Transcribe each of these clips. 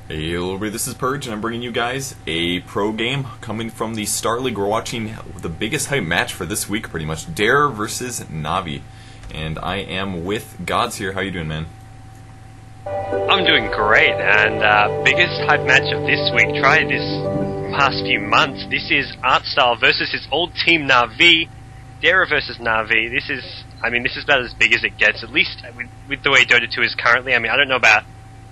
Hey, hello everybody, this is Purge, and I'm bringing you guys a pro game coming from the Star League. We're watching the biggest hype match for this week, pretty much. DARER versus Navi. And I am with GGnet here. How you doing, man? I'm doing great, and biggest hype match of this week, try this past few months. This is ArtStyle versus his old team Navi. DARER versus Navi. This is about as big as it gets, at least with the way Dota 2 is currently. I mean, I don't know about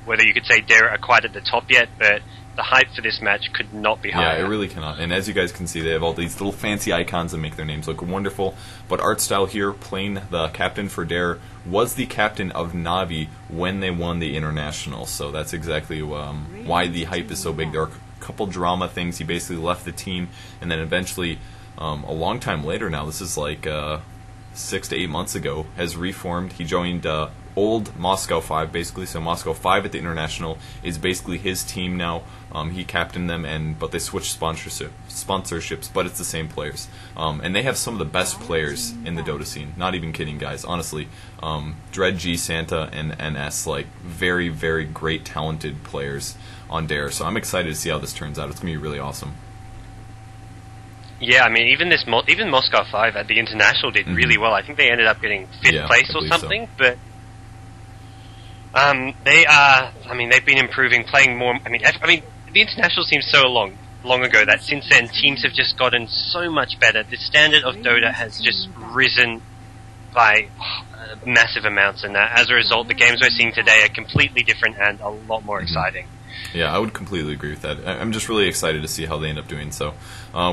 whether you could say DARER are quite at the top yet, but the hype for this match could not be higher. Yeah, it really cannot. And as you guys can see, they have all these little fancy icons that make their names look wonderful. But ArtStyle here, playing the captain for DARER, was the captain of Navi when they won the International. So that's exactly why the hype is so big. There are a couple drama things. He basically left the team, and then eventually, a long time later now, this is like 6 to 8 months ago, has reformed. He joined old Moscow 5, basically. So Moscow 5 at the International is basically his team now. He captained them, but they switched sponsorships, but it's the same players. And they have some of the best players in the Dota scene. Not even kidding, guys. Honestly, Dread, G, Santa, and NS, like very, very great, talented players on DARER. So I'm excited to see how this turns out. It's gonna be really awesome. Yeah, I mean, even Moscow 5 at the International did really well. I think they ended up getting 5th place or something, so. But they've been improving, playing more. I mean, the International seems so long ago that since then teams have just gotten so much better. The standard of Dota has just risen by massive amounts, and as a result, the games we're seeing today are completely different and a lot more exciting. Yeah, I would completely agree with that. I'm just really excited to see how they end up doing. So,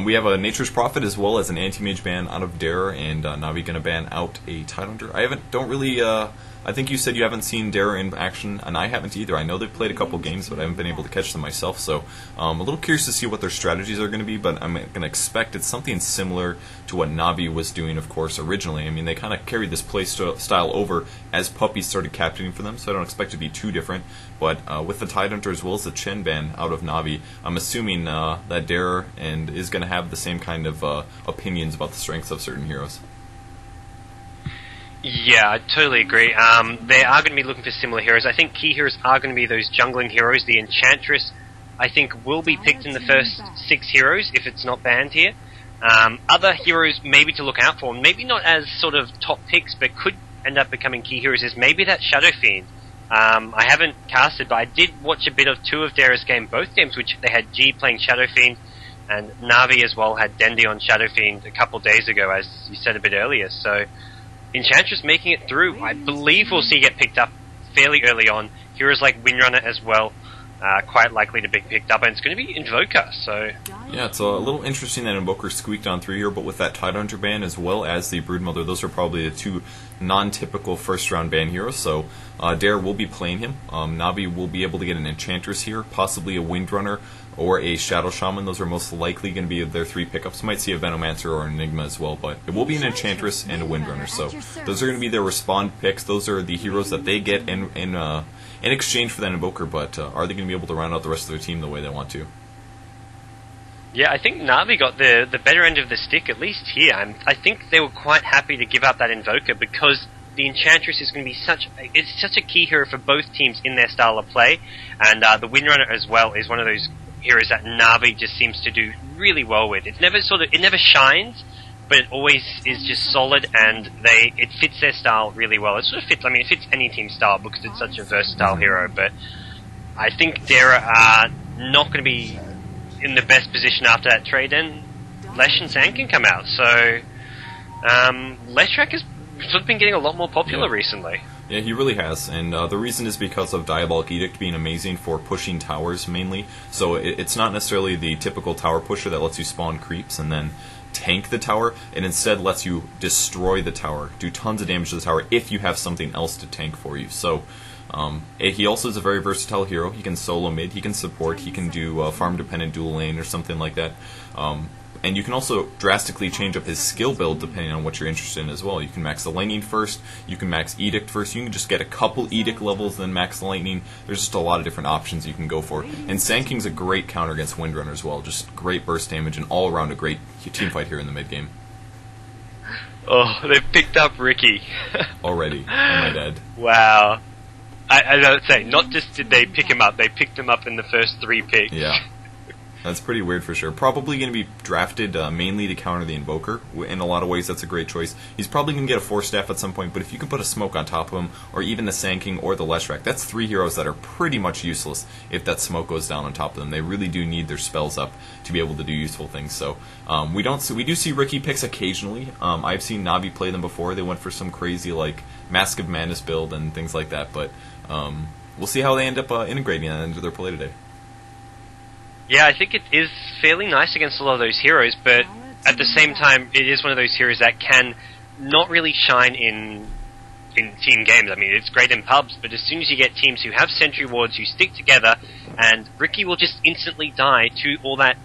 we have a Nature's Prophet as well as an anti-mage ban out of DARER, and Navi gonna ban out a Tidehunter. I think you said you haven't seen DARER in action, and I haven't either. I know they've played a couple games, but I haven't been able to catch them myself, so I'm a little curious to see what their strategies are going to be, but I'm going to expect it's something similar to what Navi was doing, of course, originally. I mean, they kind of carried this play style over as Puppy started captaining for them, so I don't expect it to be too different, but with the Tidehunter as well as the Chen ban out of Navi, I'm assuming that DARER is going to have the same kind of opinions about the strengths of certain heroes. Yeah, I totally agree. They are going to be looking for similar heroes. I think key heroes are going to be those jungling heroes. The Enchantress, I think, will be picked in the first 6 heroes if it's not banned here. Other heroes maybe to look out for, maybe not as sort of top picks, but could end up becoming key heroes, is maybe that Shadow Fiend. I haven't casted, but I did watch a bit of 2 of DARER's both games, which they had G playing Shadow Fiend, and Navi as well had Dendi on Shadow Fiend a couple days ago, as you said a bit earlier. So Enchantress making it through, I believe we'll see get picked up fairly early on. Heroes like Windrunner as well, quite likely to be picked up, and it's going to be Invoker, so... Yeah, it's a little interesting that Invoker squeaked on through here, but with that Tidehunter ban as well as the Broodmother, those are probably the 2 non-typical first-round ban heroes, so DARER will be playing him. Navi will be able to get an Enchantress here, possibly a Windrunner, or a Shadow Shaman. Those are most likely going to be their 3 pickups. Might see a Venomancer or an Enigma as well, but it will be an Enchantress and a Windrunner, so those are going to be their Respond picks. Those are the heroes that they get in exchange for that Invoker, but are they going to be able to round out the rest of their team the way they want to? Yeah, I think Navi got the better end of the stick, at least here. I think they were quite happy to give up that Invoker because the Enchantress is going to be such a key hero for both teams in their style of play, and the Windrunner as well is one of those heroes that Navi just seems to do really well with. It never shines, but it always is just solid, and it fits their style really well. It sort of fits any team style because it's such a versatile hero, but I think DARER are not going to be in the best position after that trade, and Lesh and San can come out. So Leshrac has sort of been getting a lot more popular recently. Yeah, he really has, and the reason is because of Diabolic Edict being amazing for pushing towers, mainly. So it's not necessarily the typical tower pusher that lets you spawn creeps and then tank the tower. It instead lets you destroy the tower, do tons of damage to the tower if you have something else to tank for you. So he also is a very versatile hero. He can solo mid, he can support, he can do farm-dependent dual lane or something like that. And you can also drastically change up his skill build depending on what you're interested in as well. You can max the lightning first, you can max Edict first, you can just get a couple Edict levels, then max the lightning. There's just a lot of different options you can go for. And Sand King's a great counter against Windrunner as well. Just great burst damage and all around a great teamfight here in the mid game. Oh, they've picked up Ricky. Already, am I dead? Wow. I would say, not just did they pick him up, they picked him up in the first 3 picks. Yeah. That's pretty weird for sure. Probably going to be drafted mainly to counter the Invoker. In a lot of ways, that's a great choice. He's probably going to get a Force Staff at some point, but if you can put a Smoke on top of him, or even the Sand King or the Leshrac, that's 3 heroes that are pretty much useless if that Smoke goes down on top of them. They really do need their spells up to be able to do useful things. So we do see Ricky picks occasionally. I've seen Navi play them before. They went for some crazy like Mask of Madness build and things like that, but we'll see how they end up integrating that into their play today. Yeah, I think it is fairly nice against a lot of those heroes, but at the same time, it is one of those heroes that can not really shine in team games. I mean, it's great in pubs, but as soon as you get teams who have sentry wards who stick together, and Ricky will just instantly die to all that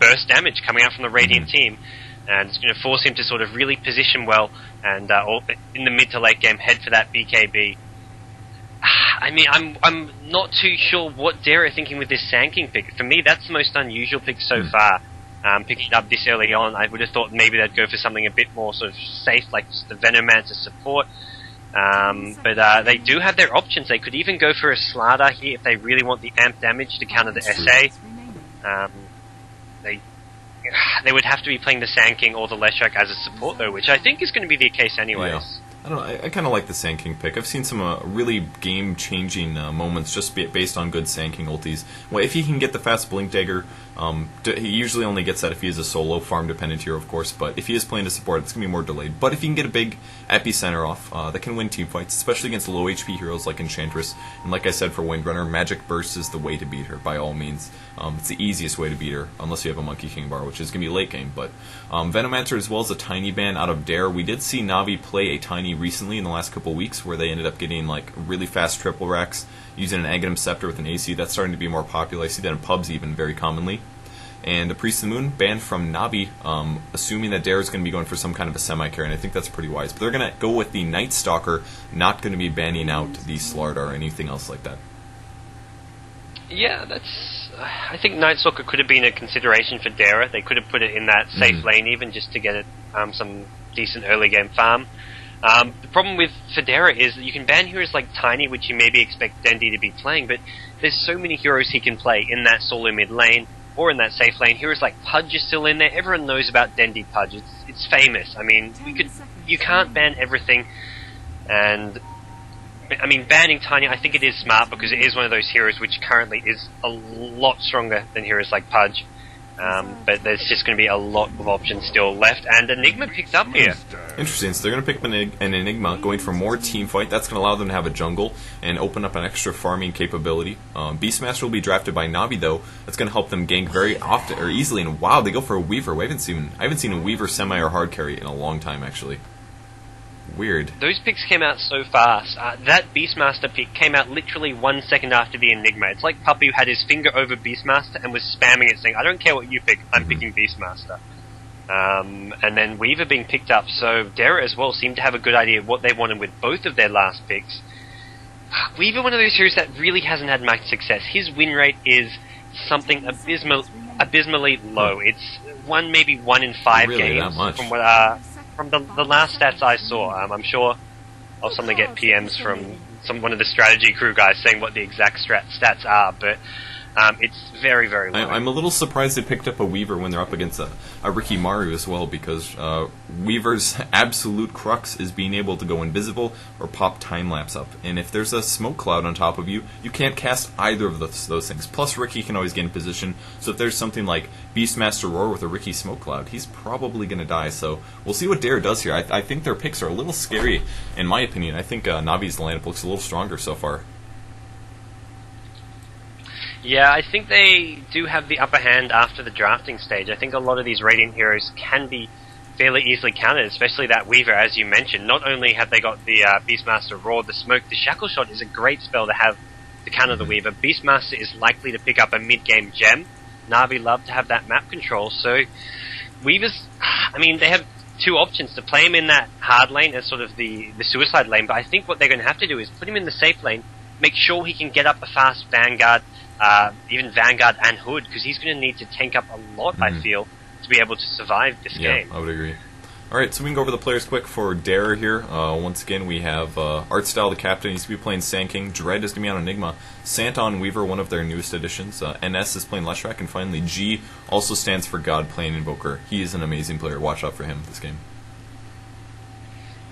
burst damage coming out from the Radiant team, and it's going to force him to sort of really position well, and in the mid to late game, head for that BKB. I mean, I'm not too sure what DARER are thinking with this Sand King pick. For me, that's the most unusual pick so far. Picking it up this early on, I would have thought maybe they'd go for something a bit more sort of safe, like just the Venomancer support. But they do have their options. They could even go for a Slardar here if they really want the amp damage to counter the SA. They would have to be playing the Sand King or the Leshrac as a support, though, which I think is going to be the case anyways. Yeah. I don't know. I kind of like the Sand King pick. I've seen some really game-changing moments just based on good Sand King ultis. Well, if he can get the fast Blink Dagger, he usually only gets that if he is a solo farm-dependent hero, of course. But if he is playing to support, it's going to be more delayed. But if he can get a big Epicenter off, that can win team fights, especially against low HP heroes like Enchantress. And like I said for Windrunner, Magic Burst is the way to beat her, by all means. It's the easiest way to beat her, unless you have a Monkey King bar, which is going to be late game. But Venomancer as well as a Tiny ban out of DARER. We did see Navi play a Tiny recently in the last couple of weeks, where they ended up getting like really fast triple racks using an Aghanim Scepter with an AC. That's starting to be more popular. I see that in pubs even very commonly. And the Priest of the Moon banned from Navi, assuming that DARER is going to be going for some kind of a semi-carry, and I think that's pretty wise. But they're going to go with the Night Stalker, not going to be banning out the Slardar or anything else like that. Yeah, I think Night Stalker could have been a consideration for DARER. They could have put it in that safe lane even, just to get it some decent early game farm. The problem for DARER is that you can ban heroes like Tiny, which you maybe expect Dendi to be playing, but there's so many heroes he can play in that solo mid lane, or in that safe lane. Heroes like Pudge are still in there. Everyone knows about Dendi Pudge. It's famous. I mean, you can't ban everything, and I mean, banning Tiny, I think it is smart, because it is one of those heroes which currently is a lot stronger than heroes like Pudge. But there's just going to be a lot of options still left, and Enigma picked up here. Interesting, so they're going to pick an Enigma, going for more team fight. That's going to allow them to have a jungle and open up an extra farming capability. Beastmaster will be drafted by Navi, though. That's going to help them gank very often, or easily, and wow, they go for a Weaver. I haven't seen a Weaver semi or hard carry in a long time, actually. Weird. Those picks came out so fast. That Beastmaster pick came out literally 1 second after the Enigma. It's like Puppy had his finger over Beastmaster and was spamming it, saying, I don't care what you pick, I'm picking Beastmaster. And then Weaver being picked up, so DARER as well seemed to have a good idea of what they wanted with both of their last picks. Weaver, one of those heroes that really hasn't had much success. His win rate is something abysmally low. It's maybe 1 in 5 really, games that much? from what from the last stats I saw. I'm sure I'll suddenly get PMs from one of the strategy crew guys saying what the exact stats are, but it's very, very low. I'm a little surprised they picked up a Weaver when they're up against a Ricky Maru as well, because Weaver's absolute crux is being able to go invisible or pop time-lapse up. And if there's a smoke cloud on top of you, you can't cast either of those things. Plus, Ricky can always gain position, so if there's something like Beastmaster Roar with a Ricky smoke cloud, he's probably going to die. So we'll see what DARER does here. I think their picks are a little scary, in my opinion. I think Navi's lineup looks a little stronger so far. Yeah, I think they do have the upper hand after the drafting stage. I think a lot of these Radiant heroes can be fairly easily countered, especially that Weaver, as you mentioned. Not only have they got the Beastmaster Roar, the Smoke, the Shackle Shot is a great spell to have to counter the Weaver. Beastmaster is likely to pick up a mid-game gem. Na'Vi love to have that map control, so Weavers, I mean, they have two options: to play him in that hard lane as sort of the suicide lane, but I think what they're going to have to do is put him in the safe lane, make sure he can get up a fast Vanguard, even Vanguard and Hood, because he's going to need to tank up a lot, I feel, to be able to survive this game. Yeah, I would agree. Alright, so we can go over the players quick for DARER here. Once again, we have ArtStyle, the captain. He's going to be playing Sand King. Dread is going to be on Enigma. Santon Weaver, one of their newest additions. NS is playing Leshrac. And finally, G also stands for God, playing Invoker. He is an amazing player. Watch out for him this game.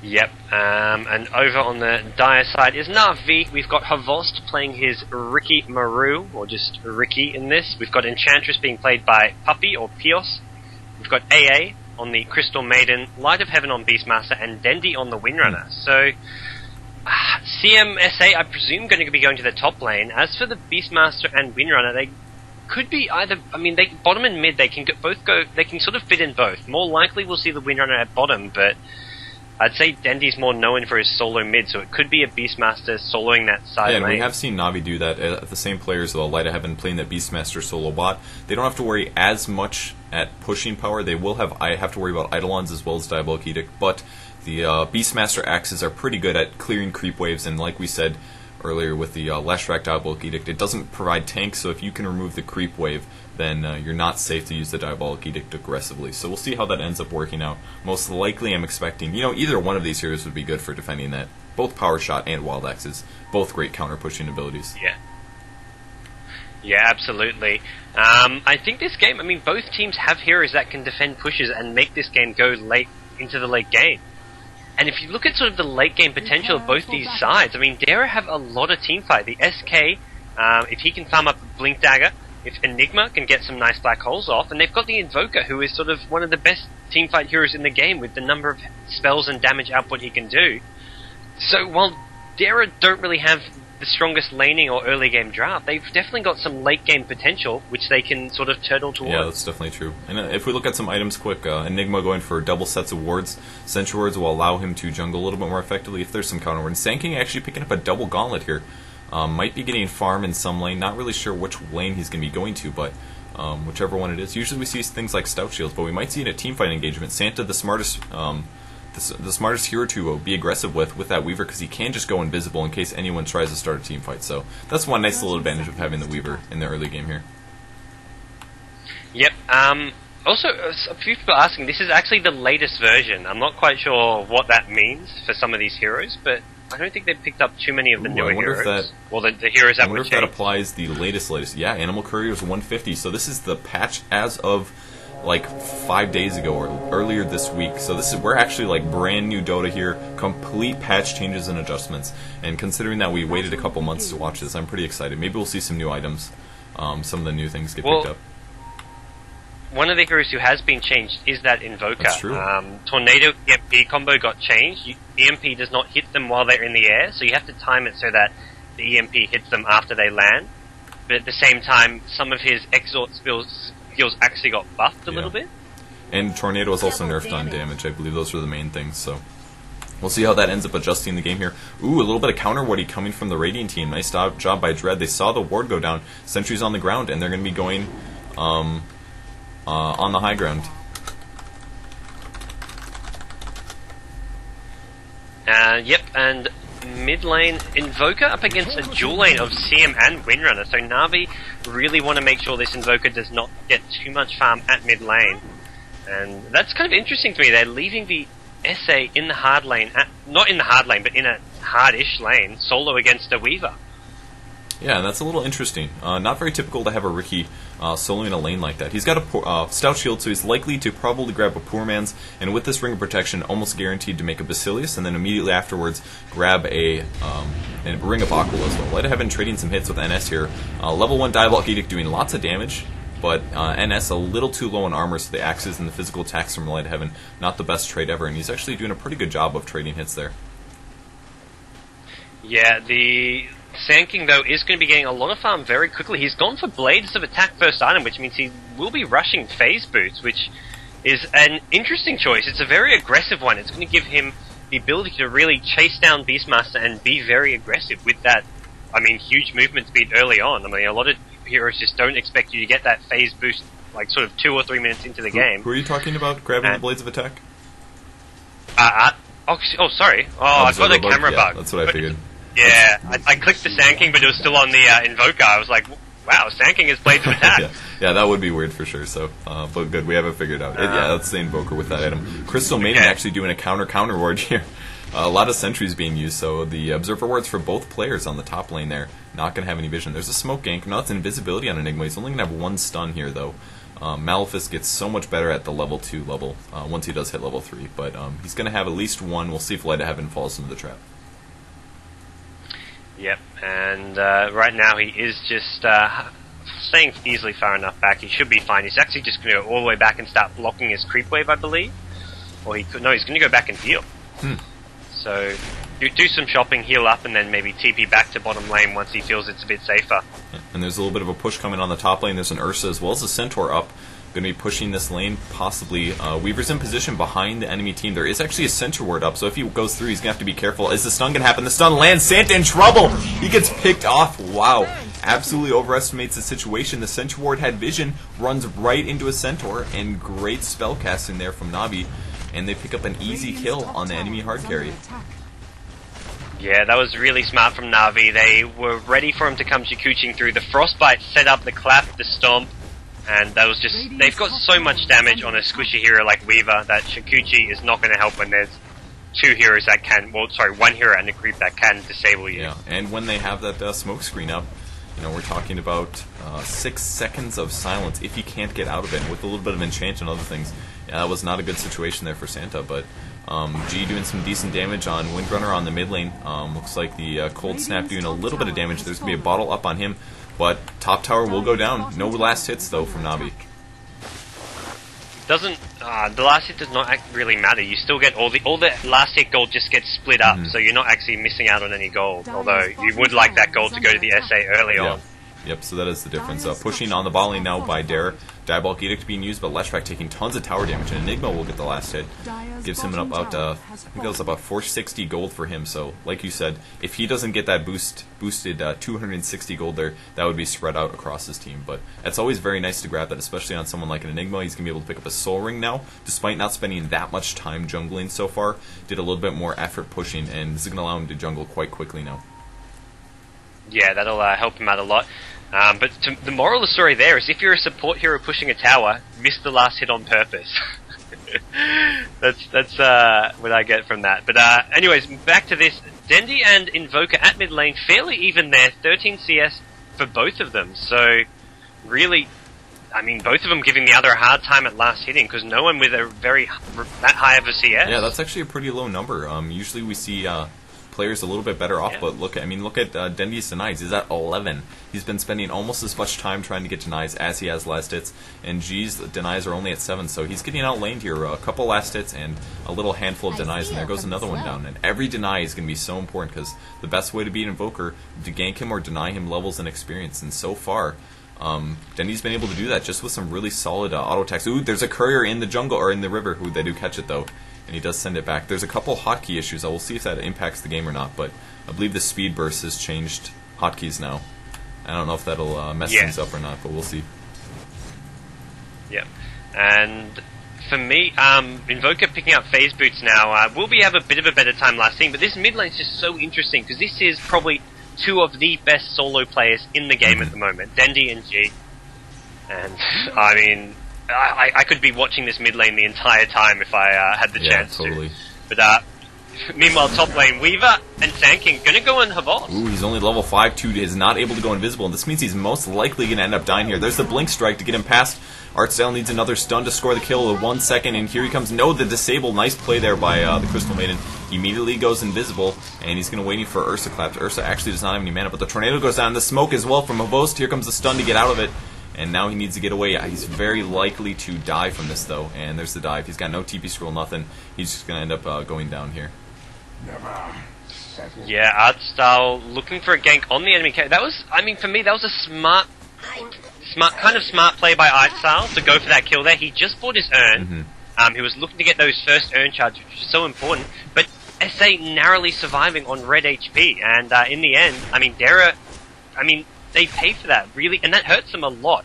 Yep, and over on the Dire side is Na'Vi. We've got Havost playing his Ricky Maru, or just Ricky in this. We've got Enchantress being played by Puppy, or Pios. We've got AA on the Crystal Maiden, Light of Heaven on Beastmaster, and Dendi on the Windrunner. So, CMSA, I presume, going to be going to the top lane. As for the Beastmaster and Windrunner, they could be either. I mean, they bottom and mid. They can both go. They can sort of fit in both. More likely, we'll see the Windrunner at bottom, but I'd say Dendi's more known for his solo mid, so it could be a Beastmaster soloing that side lane. Yeah, and we have seen Na'Vi do that. The same players, though, Light of Heaven playing that Beastmaster solo bot. They don't have to worry as much at pushing power. They will have to worry about Eidolons as well as Diabolic Edict, but the Beastmaster axes are pretty good at clearing creep waves, and like we said earlier with the Leshrac Diabolic Edict, it doesn't provide tanks, so if you can remove the creep wave, then you're not safe to use the Diabolic Edict aggressively. So we'll see how that ends up working out. Most likely I'm expecting, either one of these heroes would be good for defending that. Both Power Shot and Wild Axes, both great counter-pushing abilities. Yeah, absolutely. I think this game, both teams have heroes that can defend pushes and make this game go late into the late game. And if you look at sort of the late game potential of both these sides, DARER have a lot of team fight. The SK, if he can farm up Blink Dagger, if Enigma can get some nice black holes off, and they've got the Invoker, who is sort of one of the best teamfight heroes in the game with the number of spells and damage output he can do. So while DARER don't really have the strongest laning or early game draft, they've definitely got some late game potential, which they can sort of turtle towards. Yeah, that's definitely true. And if we look at some items quick, Enigma going for double sets of wards. Sentry wards will allow him to jungle a little bit more effectively if there's some counter wards. Sand King actually picking up a double gauntlet here. Might be getting farm in some lane, not really sure which lane he's going to be going to, but whichever one it is. Usually we see things like Stout Shields, but we might see in a teamfight engagement, Santa, the smartest hero to be aggressive with that Weaver, because he can just go invisible in case anyone tries to start a teamfight. So that's one nice little advantage of having the Weaver in the early game here. Yep. Also, a few people are asking, this is actually the latest version. I'm not quite sure what that means for some of these heroes, but I don't think they've picked up too many of the newer heroes. The heroes that I wonder if that applies the latest. Yeah, Animal Courier's 150. So this is the patch as of like 5 days ago or earlier this week. So we're actually like brand new Dota here, complete patch changes and adjustments. And considering that we waited a couple months to watch this, I'm pretty excited. Maybe we'll see some new items, some of the new things get picked up. One of the heroes who has been changed is that Invoker. That's true. Tornado EMP combo got changed. EMP does not hit them while they're in the air, so you have to time it so that the EMP hits them after they land. But at the same time, some of his Exort skills actually got buffed a little bit. And Tornado was also nerfed on damage. I believe those were the main things, so we'll see how that ends up adjusting the game here. Ooh, a little bit of counter warding coming from the Radiant team. Nice job by Dread. They saw the ward go down. Sentry's on the ground, and they're going to be going on the high ground. Yep, and mid lane Invoker up against a dual lane of CM and Windrunner. So Na'Vi really want to make sure this Invoker does not get too much farm at mid lane. And that's kind of interesting to me. They're leaving the SA in the hard lane, not in the hard lane, but in a hard-ish lane, solo against a Weaver. Yeah, that's a little interesting. Not very typical to have a Ricky soloing a lane like that. He's got a Stout Shield, so he's likely to probably grab a Poor Man's, and with this Ring of Protection, almost guaranteed to make a Basilius, and then immediately afterwards grab a Ring of Aquila as well. Light of Heaven trading some hits with NS here. Level 1 Diabolic Edict doing lots of damage, but NS a little too low in armor, so the axes and the physical attacks from Light of Heaven, not the best trade ever, and he's actually doing a pretty good job of trading hits there. Yeah, the Sand King, though, is going to be getting a lot of farm very quickly. He's gone for Blades of Attack first item, which means he will be rushing Phase Boots, which is an interesting choice. It's a very aggressive one. It's going to give him the ability to really chase down Beastmaster and be very aggressive with that, huge movement speed early on. A lot of heroes just don't expect you to get that Phase Boost, like, sort of 2 or 3 minutes into the game. Who are you talking about grabbing the Blades of Attack? Sorry. I've got a camera bug. That's what I figured. Yeah, I clicked the Sand King, but it was still on the Invoker. I was like, wow, Sand King has played to attack. yeah, that would be weird for sure. So, but good, we have it figured out. Yeah, that's the Invoker with that item. Crystal Maiden actually doing a counter ward here. A lot of sentries being used, so the Observer wards for both players on the top lane there, not going to have any vision. There's a smoke gank. No, it's invisibility on Enigma. He's only going to have 1 stun here, though. Malefice gets so much better at the level 2 level, once he does hit level 3, but he's going to have at least 1. We'll see if Light of Heaven falls into the trap. Yep, and right now he is just staying easily far enough back. He should be fine. He's actually just going to go all the way back and start blocking his creep wave, I believe. Or he could, no, he's going to go back and heal. So you do some shopping, heal up, and then maybe TP back to bottom lane once he feels it's a bit safer. Yeah, and there's a little bit of a push coming on the top lane. There's an Ursa as well as a Centaur up. Going to be pushing this lane, possibly. Weaver's in position behind the enemy team. There is actually a Centaur ward up, so if he goes through, he's going to have to be careful. Is the stun going to happen? The stun lands. Santa in trouble! He gets picked off. Wow. Absolutely overestimates the situation. The Centaur ward had vision, runs right into a Centaur, and great spell casting there from Navi. And they pick up an easy kill on the enemy hard carry. Yeah, that was really smart from Navi. They were ready for him to come Shikuching through. The Frostbite set up the clap, the stomp, and that was just... They've got so much damage on a squishy hero like Weaver that Shikuchi is not going to help when there's 2 heroes that can... Well, sorry, 1 hero and a creep that can disable you. Yeah, and when they have that smoke screen up, you know, we're talking about 6 seconds of silence if you can't get out of it, with a little bit of enchant and other things. Yeah, that was not a good situation there for Santa, but G doing some decent damage on Windrunner on the mid lane. Looks like the Cold Snap doing a little bit of damage. There's going to be a bottle up on him, but top tower will go down. No last hits, though, from Navi. Doesn't the last hit does not really matter. You still get all the last hit gold just gets split up, so you're not actually missing out on any gold. Although you would like that gold to go to the SA early on. Yep, so that is the difference. Pushing on the ball lane now by DARER. Diabolic Edict being used, but Leshrac taking tons of tower damage, and Enigma will get the last hit. Gives him about, I think that was about 460 gold for him, so like you said, if he doesn't get that boosted 260 gold there, that would be spread out across his team. But it's always very nice to grab that, especially on someone like an Enigma. He's going to be able to pick up a Soul Ring now, despite not spending that much time jungling so far. Did a little bit more effort pushing, and this is going to allow him to jungle quite quickly now. Yeah, that'll help him out a lot. But the moral of the story there is if you're a support hero pushing a tower, miss the last hit on purpose. that's what I get from that. But anyways, back to this. Dendi and Invoker at mid lane, fairly even there, 13 CS for both of them. So really, I mean, both of them giving the other a hard time at last hitting, because no one with a that high of a CS. Yeah, that's actually a pretty low number. Usually we see... players a little bit better off, but look at Dendi's denies. He's at 11. He's been spending almost as much time trying to get denies as he has last hits, and G's denies are only at 7, so he's getting outlaned here. A couple last hits and a little handful of denies, and there goes another one down. And every deny is going to be so important, because the best way to beat Invoker is to gank him or deny him levels and experience, and so far Dendi's been able to do that just with some really solid auto attacks. Ooh, there's a courier in the jungle, or in the river, who they do catch it though. And he does send it back. There's a couple hotkey issues. I will see if that impacts the game or not, but I believe the speed burst has changed hotkeys now. I don't know if that'll mess things up or not, but we'll see. Yep. And for me, Invoker picking up phase boots now will have a bit of a better time last thing, but this mid lane is just so interesting, because this is probably 2 of the best solo players in the game at the moment, Dendi and G. And, I mean... I could be watching this mid lane the entire time if I had the chance totally. to. But meanwhile, top lane Weaver and Sand King gonna go in Havos. Ooh, he's only level 5. 2 is not able to go invisible, and this means he's most likely gonna end up dying here. There's the blink strike to get him past. ArtStyle needs another stun to score the kill with 1 second, and here he comes. No, the disable. Nice play there by the Crystal Maiden. He immediately goes invisible, and he's gonna waiting for Ursa clap. Ursa actually does not have any mana, but the tornado goes down. The smoke as well from Havos. Here comes the stun to get out of it. And now he needs to get away. He's very likely to die from this, though. And there's the dive. He's got no TP scroll, nothing. He's just going to end up going down here. Yeah, ArtStyle looking for a gank on the enemy character. That was, I mean, for me, that was a smart play by ArtStyle to go for that kill there. He just bought his urn. He was looking to get those first urn charges, which is so important. But SA narrowly surviving on red HP. And in the end, I mean, DARER, they pay for that, really, and that hurts them a lot.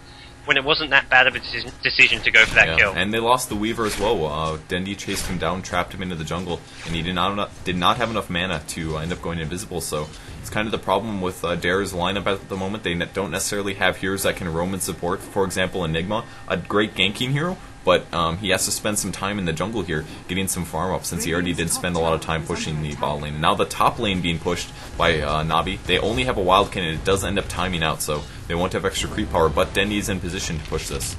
when it wasn't that bad of a decision to go for that kill. And they lost the Weaver as well. Dendi chased him down, trapped him into the jungle, and he did not have enough mana to end up going invisible. So it's kind of the problem with DARER's lineup at the moment. They don't necessarily have heroes that can roam and support. For example, Enigma, a great ganking hero, but he has to spend some time in the jungle here getting some farm up, since he already did spend a lot of time pushing the bot lane. And now the top lane being pushed by Navi, they only have a wild and it does end up timing out, so they won't have extra creep power, but Dendi is in position to push this.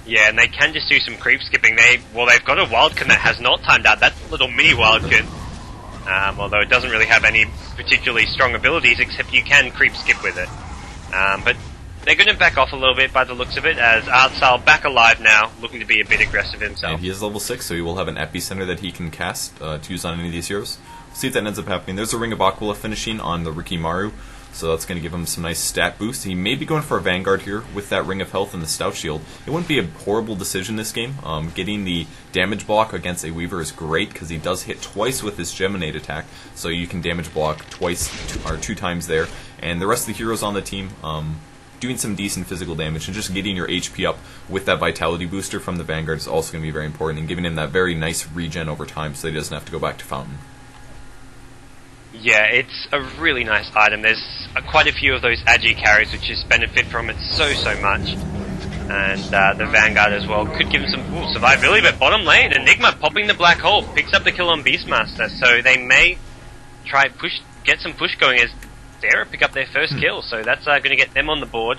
Yeah, and they can just do some creep skipping. They've got a wildkin that has not timed out. That's a little mini wildkin. Although it doesn't really have any particularly strong abilities, except you can creep skip with it. But they're going to back off a little bit by the looks of it, as ArtStyle back alive now, looking to be a bit aggressive himself. And he is level 6, so he will have an Epicenter that he can cast to use on any of these heroes. We'll see if that ends up happening. There's a Ring of Aquila finishing on the Rikimaru, so that's going to give him some nice stat boost. He may be going for a Vanguard here with that Ring of Health and the Stout Shield. It wouldn't be a horrible decision this game. Getting the damage block against a Weaver is great, because he does hit twice with his Geminate attack, so you can damage block two times there. And the rest of the heroes on the team, doing some decent physical damage and just getting your HP up with that Vitality booster from the Vanguard is also going to be very important, and giving him that very nice regen over time so he doesn't have to go back to Fountain. Yeah, it's a really nice item. There's quite a few of those Agi carries which just benefit from it so much. And the Vanguard as well could give him some survivability, but bottom lane, Enigma popping the Black Hole, picks up the kill on Beastmaster, so they may try get some push going as DARER pick up their first kill, so that's going to get them on the board.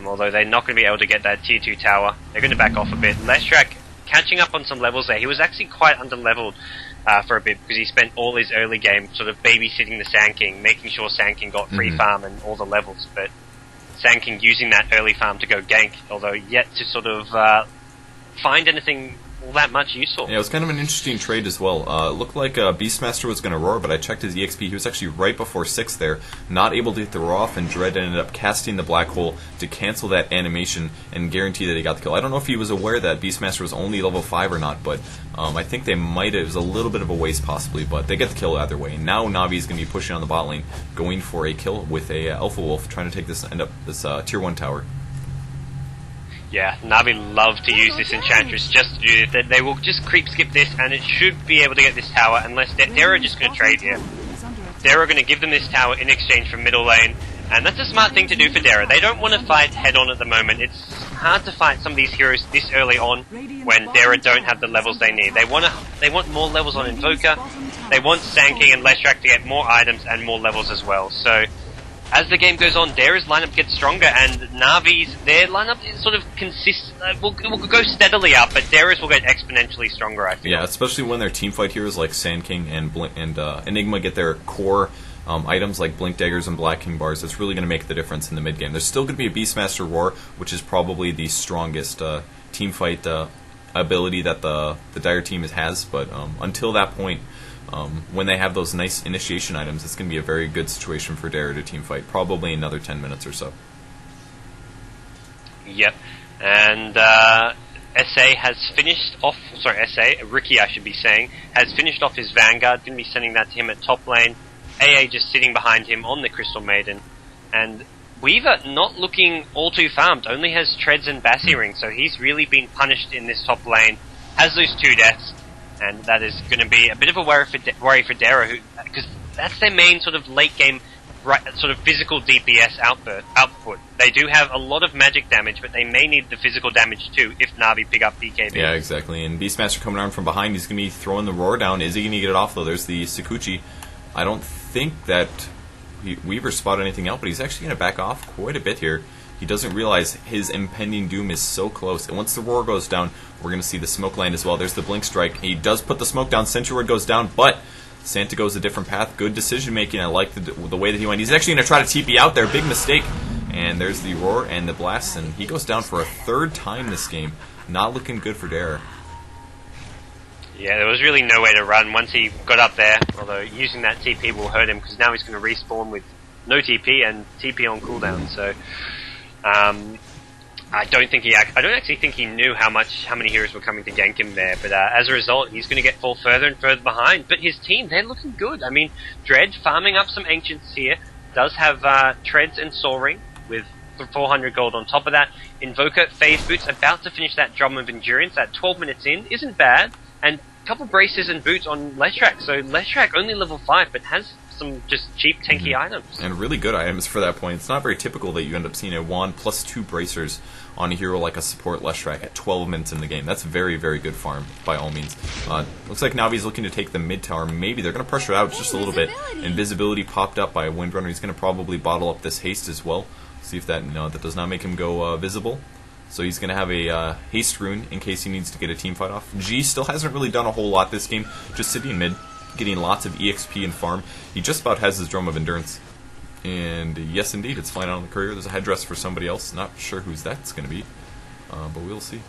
Although they're not going to be able to get that tier 2 tower. They're going to back off a bit. Leshrac catching up on some levels there. He was actually quite under-leveled for a bit, because he spent all his early game sort of babysitting the Sand King, making sure Sand King got free farm and all the levels, but Sand King using that early farm to go gank, although yet to sort of find anything all that much useful. Yeah, it was kind of an interesting trade as well. It looked like Beastmaster was going to roar, but I checked his EXP. He was actually right before 6 there, not able to get the roar off, and Dread ended up casting the Black Hole to cancel that animation and guarantee that he got the kill. I don't know if he was aware that Beastmaster was only level 5 or not, but I think they might have. It was a little bit of a waste possibly, but they get the kill either way. And now Navi is going to be pushing on the bot lane, going for a kill with a Alpha Wolf, trying to take this tier 1 tower. Yeah, Navi love to use this Enchantress just to do that. They will just creep skip this, and it should be able to get this tower, unless DARER are just going to trade here. DARER are going to give them this tower in exchange for middle lane, and that's a smart thing to do for DARER. They don't want to fight head-on at the moment. It's hard to fight some of these heroes this early on when DARER don't have the levels they need. They want more levels on Invoker. They want Sand King and Leshrac to get more items and more levels as well. So as the game goes on, DARER's lineup gets stronger, and Navi's, their lineup sort of will go steadily up, but DARER's will get exponentially stronger, I feel. Yeah, especially when their teamfight heroes like Sand King and Enigma get their core items like Blink Daggers and Black King bars. That's really going to make the difference in the mid game. There's still going to be a Beastmaster Roar, which is probably the strongest teamfight ability that the Dire team has, but until that point, when they have those nice initiation items, it's going to be a very good situation for DARER to teamfight, probably another 10 minutes or so. Yep, and Ricky I should be saying, has finished off his Vanguard, going to be sending that to him at top lane. AA just sitting behind him on the Crystal Maiden, and Weaver not looking all too farmed, only has Treads and Bassi Ring, so he's really been punished in this top lane, has those 2 deaths, and that is going to be a bit of a worry for DARER, because that's their main sort of late game, sort of physical DPS output. They do have a lot of magic damage, but they may need the physical damage too if Navi pick up BKB. Yeah, exactly. And Beastmaster coming around from behind, he's going to be throwing the roar down. Is he going to get it off though? There's the Sakuchi. I don't think that Weaver spotted anything out, but he's actually going to back off quite a bit here. He doesn't realize his impending doom is so close. And once the roar goes down, we're going to see the smoke land as well. There's the blink strike. He does put the smoke down. Sentry Ward goes down, but Santa goes a different path. Good decision making. I like the way that he went. He's actually going to try to TP out there. Big mistake. And there's the roar and the blast, and he goes down for a 3rd time this game. Not looking good for DARER. Yeah, there was really no way to run once he got up there, although using that TP will hurt him, because now he's going to respawn with no TP and TP on cooldown, so I don't actually think he knew how many heroes were coming to gank him there, but as a result, he's going to fall further and further behind. But his team, they're looking good. I mean, Dread farming up some Ancients here, does have Treads and Soaring with 400 gold on top of that. Invoker, Phase Boots, about to finish that Drum of Endurance at 12 minutes in. Isn't bad. And a couple braces and boots on Leshrac. So Leshrac only level 5, but has some just cheap, tanky items. And really good items for that point. It's not very typical that you end up seeing a wand plus 2 bracers on a hero like a support Leshrac at 12 minutes in the game. That's very, very good farm, by all means. Looks like Navi's looking to take the mid tower. Maybe they're going to pressure out just a little bit. Invisibility popped up by Windrunner. He's going to probably bottle up this haste as well. See if that, that does not make him go visible. So he's going to have a haste rune in case he needs to get a team fight off. G still hasn't really done a whole lot this game, just sitting mid, getting lots of EXP and farm. He just about has his Drum of Endurance. And yes, indeed, it's flying out on the courier. There's a headdress for somebody else. Not sure whose that's going to be, but we'll see.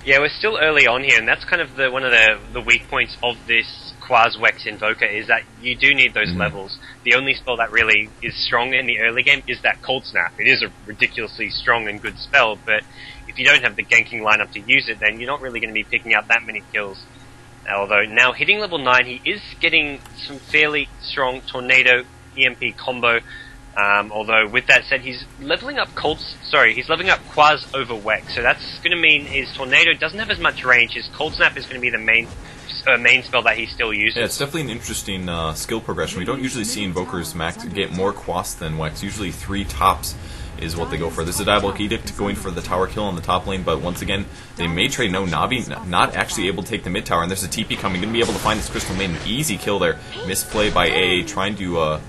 Yeah, we're still early on here, and that's kind of one of the weak points of this Quas-Wex Invoker, is that you do need those levels. The only spell that really is strong in the early game is that Cold Snap. It is a ridiculously strong and good spell, but if you don't have the ganking lineup to use it, then you're not really going to be picking up that many kills. Although now hitting level 9, he is getting some fairly strong Tornado EMP combo. Although with that said, he's leveling up he's leveling up Quas over Wex. So that's going to mean his Tornado doesn't have as much range. His Cold Snap is going to be the main spell that he still uses. Yeah, it's definitely an interesting skill progression. We don't usually see Invokers max get more Quas than Wex. Usually 3 tops is what they go for. This is a Diabolic Edict going for the tower kill on the top lane, but once again, they may trade no Navi, not actually able to take the mid tower, and there's a TP coming, going to be able to find this Crystal Maiden. Easy kill there. Misplay by A, trying to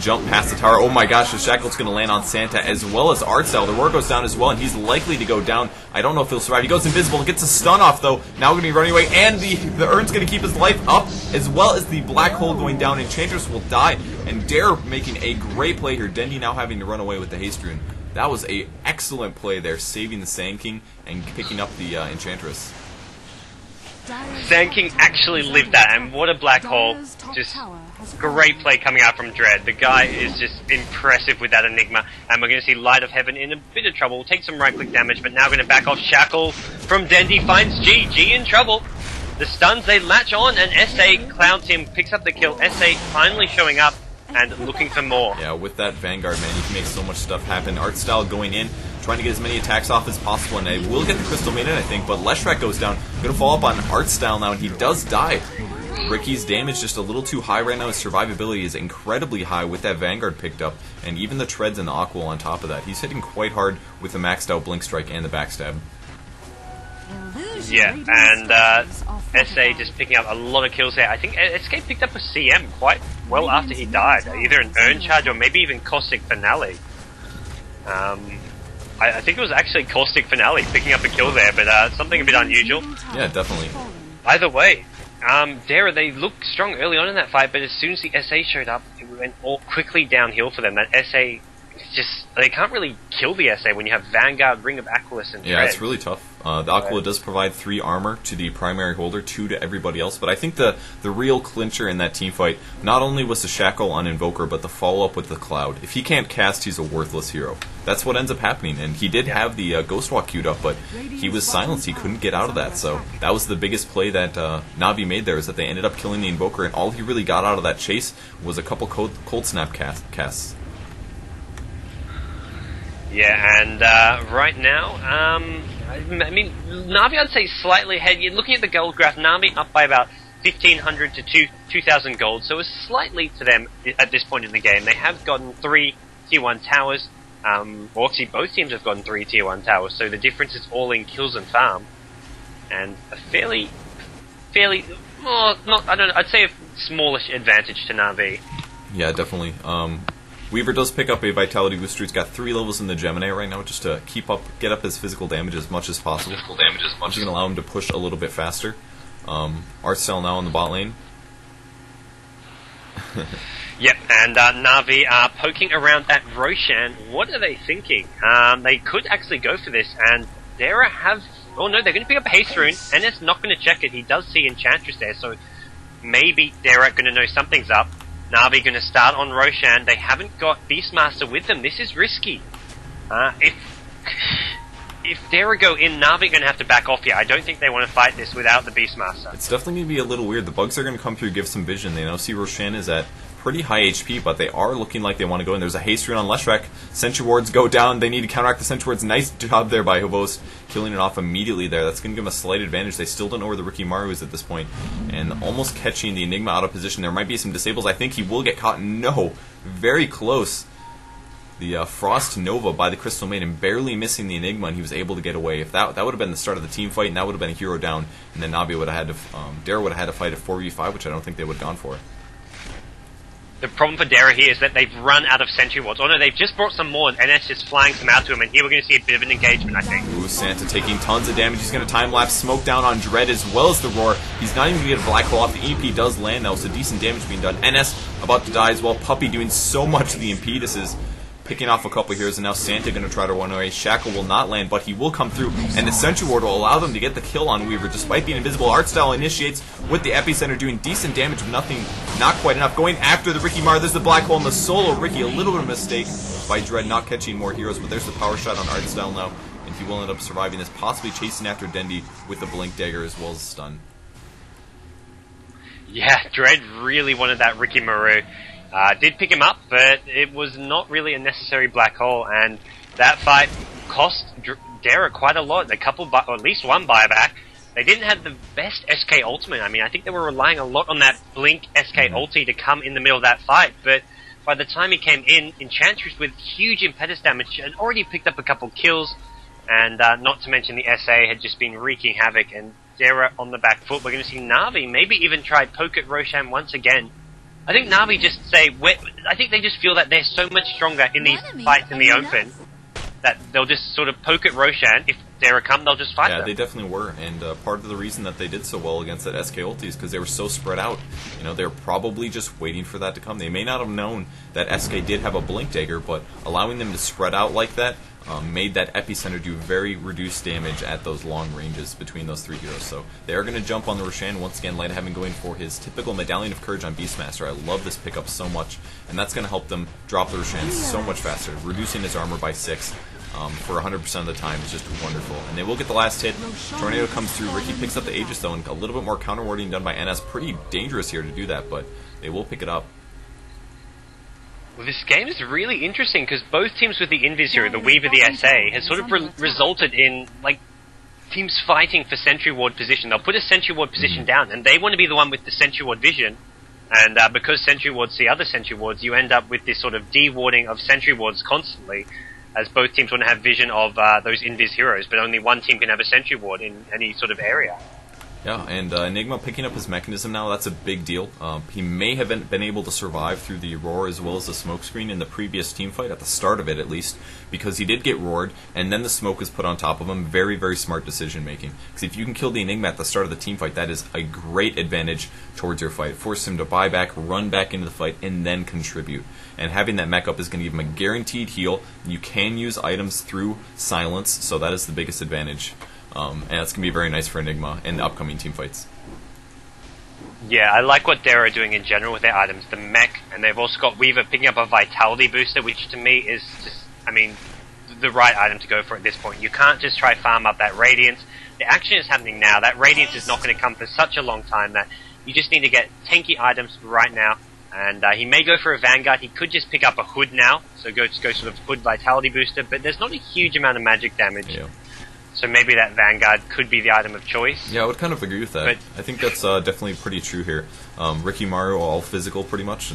jump past the tower. Oh my gosh, the Shackle's going to land on Santa as well as ArtStyle. The Roar goes down as well, and he's likely to go down. I don't know if he'll survive. He goes invisible, gets a stun off though. Now going to be running away, and the Urn's going to keep his life up, as well as the Black Hole going down. Enchantress will die, and DARER making a great play here. Dendi now having to run away with the haste rune. That was a excellent play there, saving the Sand King and picking up the Enchantress. Sand King actually lived that, and what a Black Hole. Just great play coming out from Dread. The guy is just impressive with that Enigma, and we're going to see Light of Heaven in a bit of trouble. We'll take some right-click damage, but now going to back off. Shackle from Dendi finds G. G in trouble. The stuns, they latch on, and SA clowns him, picks up the kill. SA finally showing up and looking for more. Yeah, with that Vanguard, man, you can make so much stuff happen. ArtStyle going in, trying to get as many attacks off as possible, and they will get the Crystal Maiden, I think, but Leshrac goes down. Going to fall up on ArtStyle now, and he does die. Ricky's damage just a little too high right now. His survivability is incredibly high with that Vanguard picked up, and even the Treads and the Aqua on top of that. He's hitting quite hard with the maxed out Blink Strike and the Backstab. Yeah, and SA just picking up a lot of kills there. I think Escape picked up a CM quite well after he died. Either an Urn Charge or maybe even Caustic Finale. I think it was actually Caustic Finale picking up a kill there, but something a bit unusual. Yeah, definitely. Either way, DARER, they looked strong early on in that fight, but as soon as the SA showed up, it went all quickly downhill for them. That SA, they can't really kill the SA when you have Vanguard, Ring of Aquilus, and Tread. Yeah, it's really tough. The Aquila does provide 3 armor to the primary holder, 2 to everybody else, but I think the real clincher in that team fight not only was the Shackle on Invoker, but the follow-up with the Cloud. If he can't cast, he's a worthless hero. That's what ends up happening, and he did have the Ghostwalk queued up, but he was silenced. He couldn't get out of that, so that was the biggest play that Navi made there, is that they ended up killing the Invoker, and all he really got out of that chase was a couple Cold Snap casts. Yeah, and right now, I mean, Navi, I'd say slightly ahead. You're looking at the gold graph. Navi up by about 1,500 to 2,000 gold, so it's slightly to them at this point in the game. They have gotten 3 Tier 1 towers. Well, actually, both teams have gotten 3 Tier 1 towers, so the difference is all in kills and farm. And a fairly, well, I'd say a smallish advantage to Navi. Yeah, definitely. Weaver does pick up a Vitality Booster. He's got 3 levels in the Gemini right now, just to get up his physical damage as much as possible. Which is going to allow him to push a little bit faster. ArtStyle now on the bot lane. Yep, and Navi are poking around at Roshan. What are they thinking? They could actually go for this, and DARER have... Oh no, they're going to pick up a Haste Rune, and it's not going to check it. He does see Enchantress there, so maybe DARER going to know something's up. Navi going to start on Roshan. They haven't got Beastmaster with them. This is risky. If DARER go in, Navi going to have to back off here. I don't think they want to fight this without the Beastmaster. It's definitely going to be a little weird. The bugs are going to come through, give some vision. They now see Roshan is at pretty high HP, but they are looking like they want to go in. There's a haste rune on Leshrac. Sentry wards go down. They need to counteract the sentry wards. Nice job there by Hobos, killing it off immediately there. That's going to give them a slight advantage. They still don't know where the Rikimaru is at this point, and almost catching the Enigma out of position. There might be some disables. I think he will get caught. No, very close. The Frost Nova by the Crystal Maiden, barely missing the Enigma, and he was able to get away. If that would have been the start of the team fight, and that would have been a hero down, and then Navi would have had to, DARER would have had to fight a 4v5, which I don't think they would have gone for. The problem for DARER here is that they've run out of sentry wards. Oh no, they've just brought some more, and NS just flying some out to him, and here we're going to see a bit of an engagement, I think. Ooh, Santa taking tons of damage. He's going to time-lapse smoke down on Dread as well as the Roar. He's not even going to get a Black Hole off. The EP does land now, so decent damage being done. NS about to die as well. Puppey doing so much to the impetuses, picking off a couple heroes, and now Santa going to try to run away. Shackle will not land, but he will come through, and the Sentry Ward will allow them to get the kill on Weaver, despite being invisible. ArtStyle initiates with the Epicenter, doing decent damage, but nothing, not quite enough. Going after the Rikimaru, there's the Black Hole in the solo. Ricky, a little bit of a mistake by Dread not catching more heroes, but there's the power shot on ArtStyle now, and he will end up surviving this, possibly chasing after Dendi with the Blink Dagger as well as stun. Yeah, Dread really wanted that Rikimaru. Did pick him up, but it was not really a necessary black hole, and that fight cost DARER quite a lot. A couple, or at least one buyback. They didn't have the best SK ultimate. I mean, I think they were relying a lot on that Blink SK ulti to come in the middle of that fight, but by the time he came in, Enchantress with huge impetus damage had already picked up a couple kills, and not to mention the SA had just been wreaking havoc, and DARER on the back foot. We're going to see Na'Vi maybe even try poke at Roshan once again. I think Na'Vi just say, I think they just feel that they're so much stronger in these fights in the open that they'll just sort of poke at Roshan. If DARER come, they'll just fight them. Yeah, they definitely were, and part of the reason that they did so well against that SK ulti is because they were so spread out. You know, they're probably just waiting for that to come. They may not have known that SK did have a Blink Dagger, but allowing them to spread out like that made that Epicenter do very reduced damage at those long ranges between those three heroes. So they are going to jump on the Roshan once again. Light having going for his typical Medallion of Courage on Beastmaster. I love this pickup so much, and that's going to help them drop the Roshan so much faster, reducing his armor by 6. For 100% of the time is just wonderful. And they will get the last hit. Tornado comes through. Ricky picks up the Aegis though, and a little bit more counter warding done by NS. Pretty dangerous here to do that, but they will pick it up. Well, this game is really interesting because both teams with the Invis hero, the Weaver, the SA, has sort of resulted in like teams fighting for Sentry Ward position. They'll put a Sentry Ward position down, and they want to be the one with the Sentry Ward vision. And because Sentry Wards see other Sentry Wards, you end up with this sort of de-warding of Sentry Wards constantly, as both teams want to have vision of those Invis heroes, but only one team can have a Sentry Ward in any sort of area. Yeah, and Enigma picking up his mechanism now, that's a big deal. He may have been able to survive through the roar as well as the smoke screen in the previous team fight, at the start of it at least, because he did get roared, and then the smoke was put on top of him. Very, very smart decision making. Because if you can kill the Enigma at the start of the team fight, that is a great advantage towards your fight. Force him to buy back, run back into the fight, and then contribute. And having that mech up is going to give him a guaranteed heal. You can use items through silence, so that is the biggest advantage. And that's going to be very nice for Enigma in the upcoming team fights. Yeah, I like what DARER are doing in general with their items. The mech, and they've also got Weaver picking up a Vitality booster, which to me is just, I mean, the right item to go for at this point. You can't just try farm up that Radiance. The action is happening now. That Radiance is not going to come for such a long time that you just need to get tanky items right now. And he may go for a Vanguard. He could just pick up a Hood now, so go sort of Hood Vitality booster, but there's not a huge amount of magic damage. Yeah. So maybe that Vanguard could be the item of choice. Yeah, I would kind of agree with that. But I think that's definitely pretty true here. Rikimaru, all physical pretty much.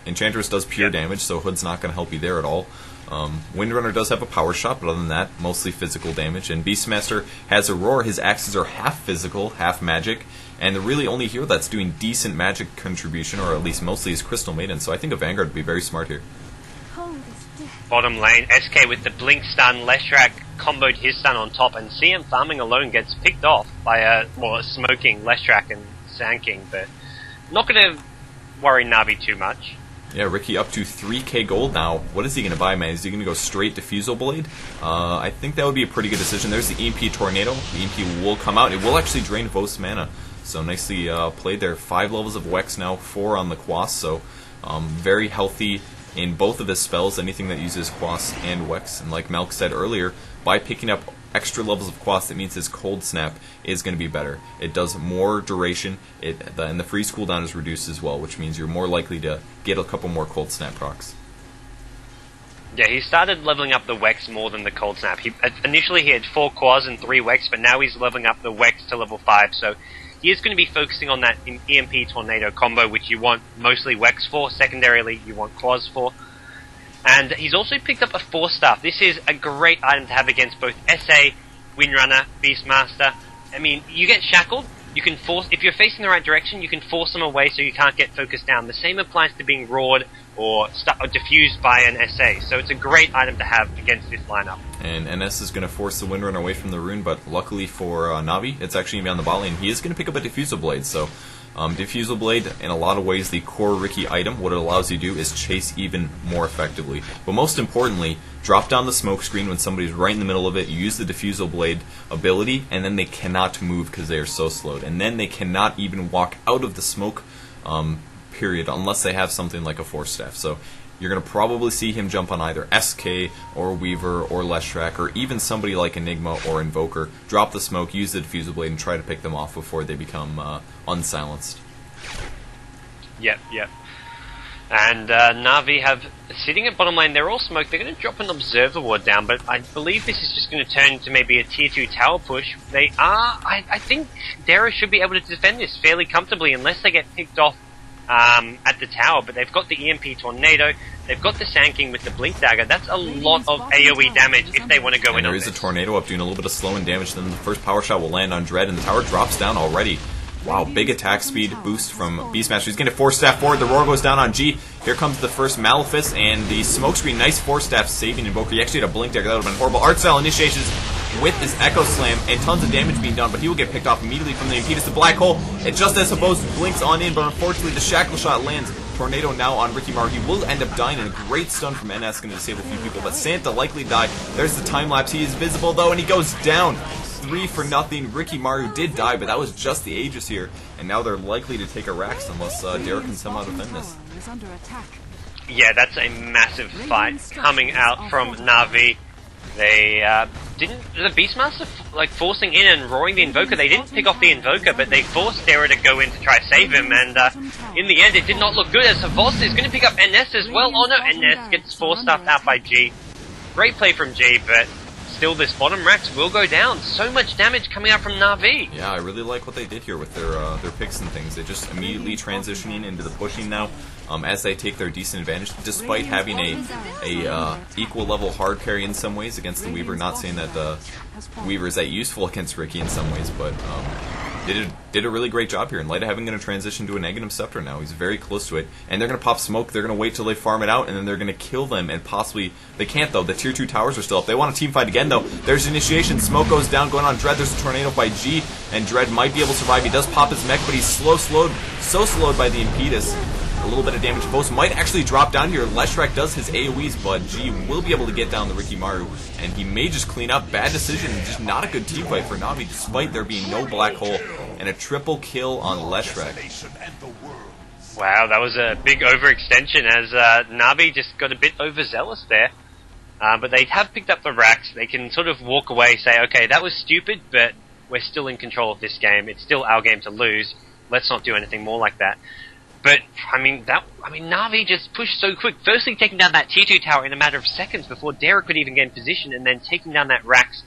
Enchantress does pure damage, so Hood's not going to help you there at all. Windrunner does have a power shot, but other than that, mostly physical damage. And Beastmaster has a roar. His axes are half physical, half magic. And the really only hero that's doing decent magic contribution, or at least mostly, is Crystal Maiden. So I think a Vanguard would be very smart here. Bottom lane, SK with the Blink stun, Leshrac comboed his stun on top, and CM farming alone gets picked off by a smoking Leshrac and Sand King, but not going to worry Na'Vi too much. Yeah, Ricky up to 3k gold now. What is he going to buy, man? Is he going to go straight Diffusal Blade? I think that would be a pretty good decision. There's the EMP Tornado. The EMP will come out. It will actually drain Vos mana. So nicely played there. 5 levels of Wex now, 4 on the Quas, so very healthy in both of his spells, anything that uses Quas and Wex. And like Malk said earlier, by picking up extra levels of quas, that means his cold snap is going to be better. It does more duration, and the freeze cooldown is reduced as well, which means you're more likely to get a couple more cold snap procs. Yeah, he started leveling up the Wex more than the Cold Snap. Initially he had 4 Quas and 3 Wex, but now he's leveling up the Wex to level 5, so he is going to be focusing on that EMP Tornado combo, which you want mostly Wex for, secondarily you want Quas for. And he's also picked up a Force Staff. This is a great item to have against both SA, Windrunner, Beastmaster. I mean, you get shackled, you can force, if you're facing the right direction, you can force them away so you can't get focused down. The same applies to being roared or diffused by an SA. So it's a great item to have against this lineup. And NS is going to force the Windrunner away from the rune, but luckily for Navi, it's actually going to be on the bot lane. He is going to pick up a Diffusal Blade, so Diffusal Blade, in a lot of ways, the core Riki item. What it allows you to do is chase even more effectively. But most importantly, drop down the smoke screen when somebody's right in the middle of it, you use the Diffusal Blade ability, and then they cannot move because they are so slowed. And then they cannot even walk out of the smoke period unless they have something like a Force Staff. So you're going to probably see him jump on either SK or Weaver or Leshrac or even somebody like Enigma or Invoker, drop the smoke, use the Diffusal Blade, and try to pick them off before they become unsilenced. Yep. And Na'Vi have, sitting at bottom lane, they're all smoked. They're going to drop an Observer Ward down, but I believe this is just going to turn into maybe a tier 2 tower push. They are, I think DARER should be able to defend this fairly comfortably unless they get picked off at the tower, but they've got the EMP Tornado, they've got the Sand King with the Blink Dagger. That's a lot of AoE damage if they want to go in on this. There is a Tornado up doing a little bit of slowing damage, then the first power shot will land on Dread, and the tower drops down already. Wow, big attack speed boost from Beastmaster. He's going to Force Staff forward, the Roar goes down on G. Here comes the first Malefice, and the Smokescreen, nice Force Staff saving Invoker. He actually had a Blink Dagger, that would have been horrible. ArtStyle initiations with his Echo Slam, and tons of damage being done, but he will get picked off immediately from the Impedus. The Black Hole, it just as supposed, blinks on in, but unfortunately the Shackle Shot lands. Tornado now on Riki Maru. He will end up dying, and a great stun from NS going to disable a few people, but Santa likely die. There's the time lapse. He is visible though, and he goes down. 3-0. Riki Maru did die, but that was just the Aegis here, and now they're likely to take a Rax unless DARER can somehow defend this. Yeah, that's a massive fight coming out from Na'Vi. They didn't, the Beastmaster forcing in and roaring the Invoker. They didn't pick off the Invoker, but they forced DARER to go in to try to save him, and in the end it did not look good, as Havos is going to pick up NS as well. Oh no, NS gets Force Staffed out by G. Great play from G, but still this bottom Rax will go down. So much damage coming out from Na'Vi. Yeah, I really like what they did here with their picks and things. They're just immediately transitioning into the pushing now, as they take their decent advantage, despite having a equal level hard carry in some ways against the Weaver. Not saying that the Weaver is that useful against Riki in some ways, but did a really great job here. And Light of Heaven going to transition to a Negative Scepter now. He's very close to it, and they're going to pop smoke. They're going to wait till they farm it out, and then they're going to kill them, and possibly they can't though. The tier 2 towers are still up. They want a team fight again though. There's initiation. Smoke goes down, going on Dread. There's a Tornado by G, and Dread might be able to survive. He does pop his mech, but he's so slowed by the Impedus. A little bit of damage. Both might actually drop down here. Leshrac does his AoEs, but G will be able to get down the Riki Maru, and he may just clean up. Bad decision, just not a good team fight for Na'Vi, despite there being no Black Hole, and a triple kill on Leshrac. Wow, that was a big overextension, as Na'Vi just got a bit overzealous there. But they have picked up the Rax. They can sort of walk away, say, okay, that was stupid, but we're still in control of this game. It's still our game to lose. Let's not do anything more like that. But, Na'Vi just pushed so quick. Firstly, taking down that tier 2 tower in a matter of seconds before DARER could even get in position, and then taking down that Rax.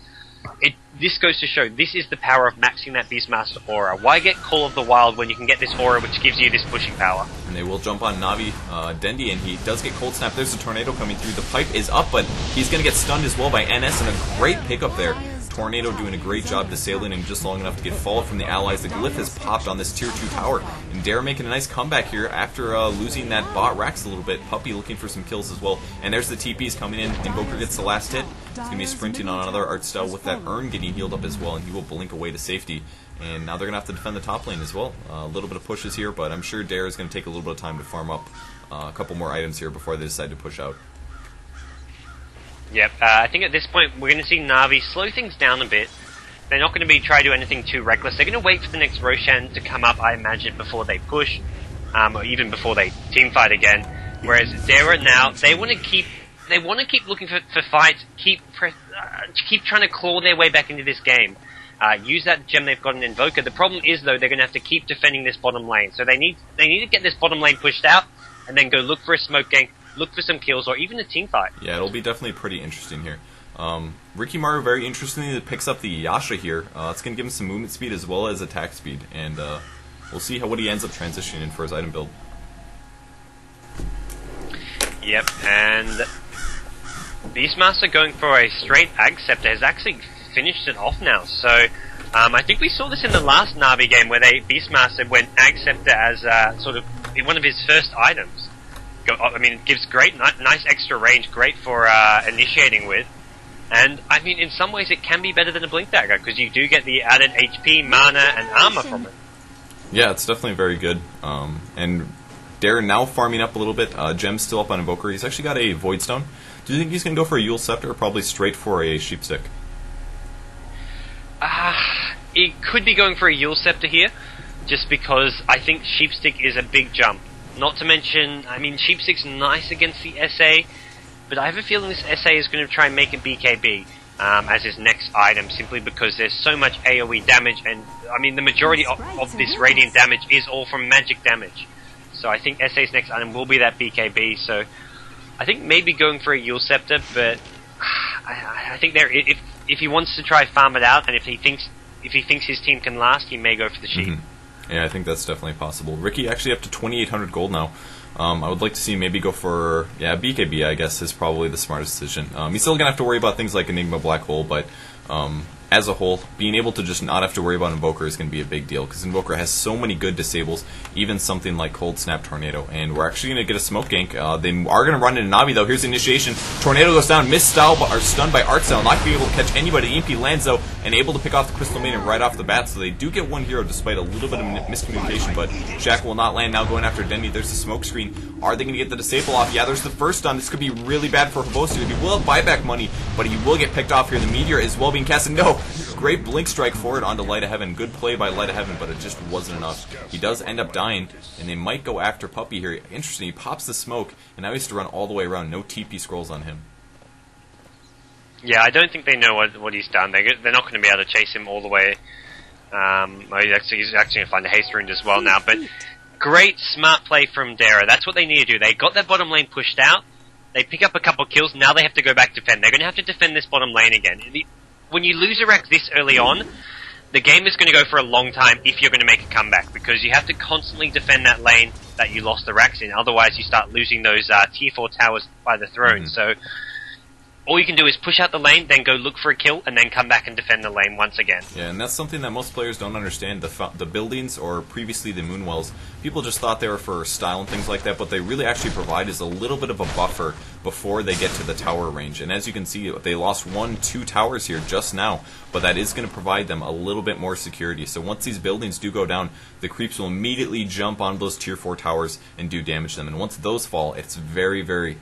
This goes to show, this is the power of maxing that Beastmaster aura. Why get Call of the Wild when you can get this aura which gives you this pushing power? And they will jump on Na'Vi, Dendi, and he does get Cold Snap. There's a Tornado coming through. The pipe is up, but he's going to get stunned as well by NS, and a great pickup there. Tornado doing a great job disabling him just long enough to get fallout from the allies. The Glyph has popped on this tier 2 tower, and DARER making a nice comeback here after losing that bot Rax a little bit. Puppy looking for some kills as well, and there's the TPs coming in. Invoker gets the last hit. He's going to be sprinting on another ArtStyle with that Urn getting healed up as well, and he will blink away to safety. And now they're going to have to defend the top lane as well. A little bit of pushes here, but I'm sure DARER is going to take a little bit of time to farm up a couple more items here before they decide to push out. Yep, I think at this point we're going to see Na'Vi slow things down a bit. They're not going to try to do anything too reckless. They're going to wait for the next Roshan to come up, I imagine, before they push, or even before they team fight again. Whereas DARER now, they want to keep looking for fights, keep keep trying to claw their way back into this game. Use that gem they've got in Invoker. The problem is, though, they're going to have to keep defending this bottom lane. So they need to get this bottom lane pushed out, and then go look for a smoke gank, look for some kills, or even a team fight. Yeah, it'll be definitely pretty interesting here. Ricky Maru, very interestingly, picks up the Yasha here. It's going to give him some movement speed as well as attack speed, and we'll see what he ends up transitioning in for his item build. Yep, and Beastmaster going for a straight Ag Scepter has actually finished it off now. So I think we saw this in the last Na'Vi game where Beastmaster went Ag Scepter as sort of one of his first items. I mean, it gives nice extra range, great for initiating with. And I mean, in some ways, it can be better than a Blink Dagger because you do get the added HP, mana, and armor from it. Yeah, it's definitely very good. And DARER now farming up a little bit. Gem's still up on Invoker. He's actually got a Void Stone. Do you think he's going to go for a Yule Scepter or probably straight for a Sheepstick? It could be going for a Yule Scepter here, just because I think Sheepstick is a big jump. Not to mention, I mean, Sheepstick's nice against the SA, but I have a feeling this SA is going to try and make a BKB as his next item, simply because there's so much AoE damage, and I mean, the majority of this Radiant damage is all from magic damage. So I think SA's next item will be that BKB, so I think maybe going for a Yule Scepter, but I think if he wants to try farm it out, and if he thinks his team can last, he may go for the Sheep. Mm-hmm. Yeah, I think that's definitely possible. Ricky actually up to 2,800 gold now. I would like to see him maybe go for BKB. I guess is probably the smartest decision. He's still gonna have to worry about things like Enigma Black Hole, but as a whole, being able to just not have to worry about Invoker is going to be a big deal, because Invoker has so many good disables, even something like Cold Snap Tornado. And we're actually going to get a smoke gank. They are going to run into Na'Vi, though. Here's the initiation. Tornado goes down, stunned by ArtStyle, not being able to catch anybody. EMP lands, though, and able to pick off the Crystal Maiden right off the bat, so they do get one hero despite a little bit of miscommunication, but Jack will not land now, going after Denny. There's the smoke screen. Are they going to get the disable off? Yeah, there's the first stun. This could be really bad for Havosu. He will have buyback money, but he will get picked off here. The Meteor is well being casted. No! Great blink strike forward onto Light of Heaven. Good play by Light of Heaven, but it just wasn't enough. He does end up dying, and they might go after Puppy here. Interesting, he pops the smoke, and now he has to run all the way around. No TP scrolls on him. Yeah, I don't think they know what he's done. They're not going to be able to chase him all the way. He's actually going to find a haste rune as well now, but great smart play from DARER. That's what they need to do. They got that bottom lane pushed out. They pick up a couple kills. Now they have to go back defend. They're going to have to defend this bottom lane again. When you lose a rack this early on, the game is going to go for a long time if you're going to make a comeback, because you have to constantly defend that lane that you lost the racks in. Otherwise, you start losing those tier 4 towers by the throne. So all you can do is push out the lane, then go look for a kill, and then come back and defend the lane once again. Yeah, and that's something that most players don't understand. The buildings, or previously the Moonwells, people just thought they were for style and things like that, but they really actually provide is a little bit of a buffer before they get to the tower range. And as you can see, they lost 1-2 towers here just now, but that is going to provide them a little bit more security. So once these buildings do go down, the creeps will immediately jump on those tier 4 towers and do damage to them. And once those fall, it's very, very...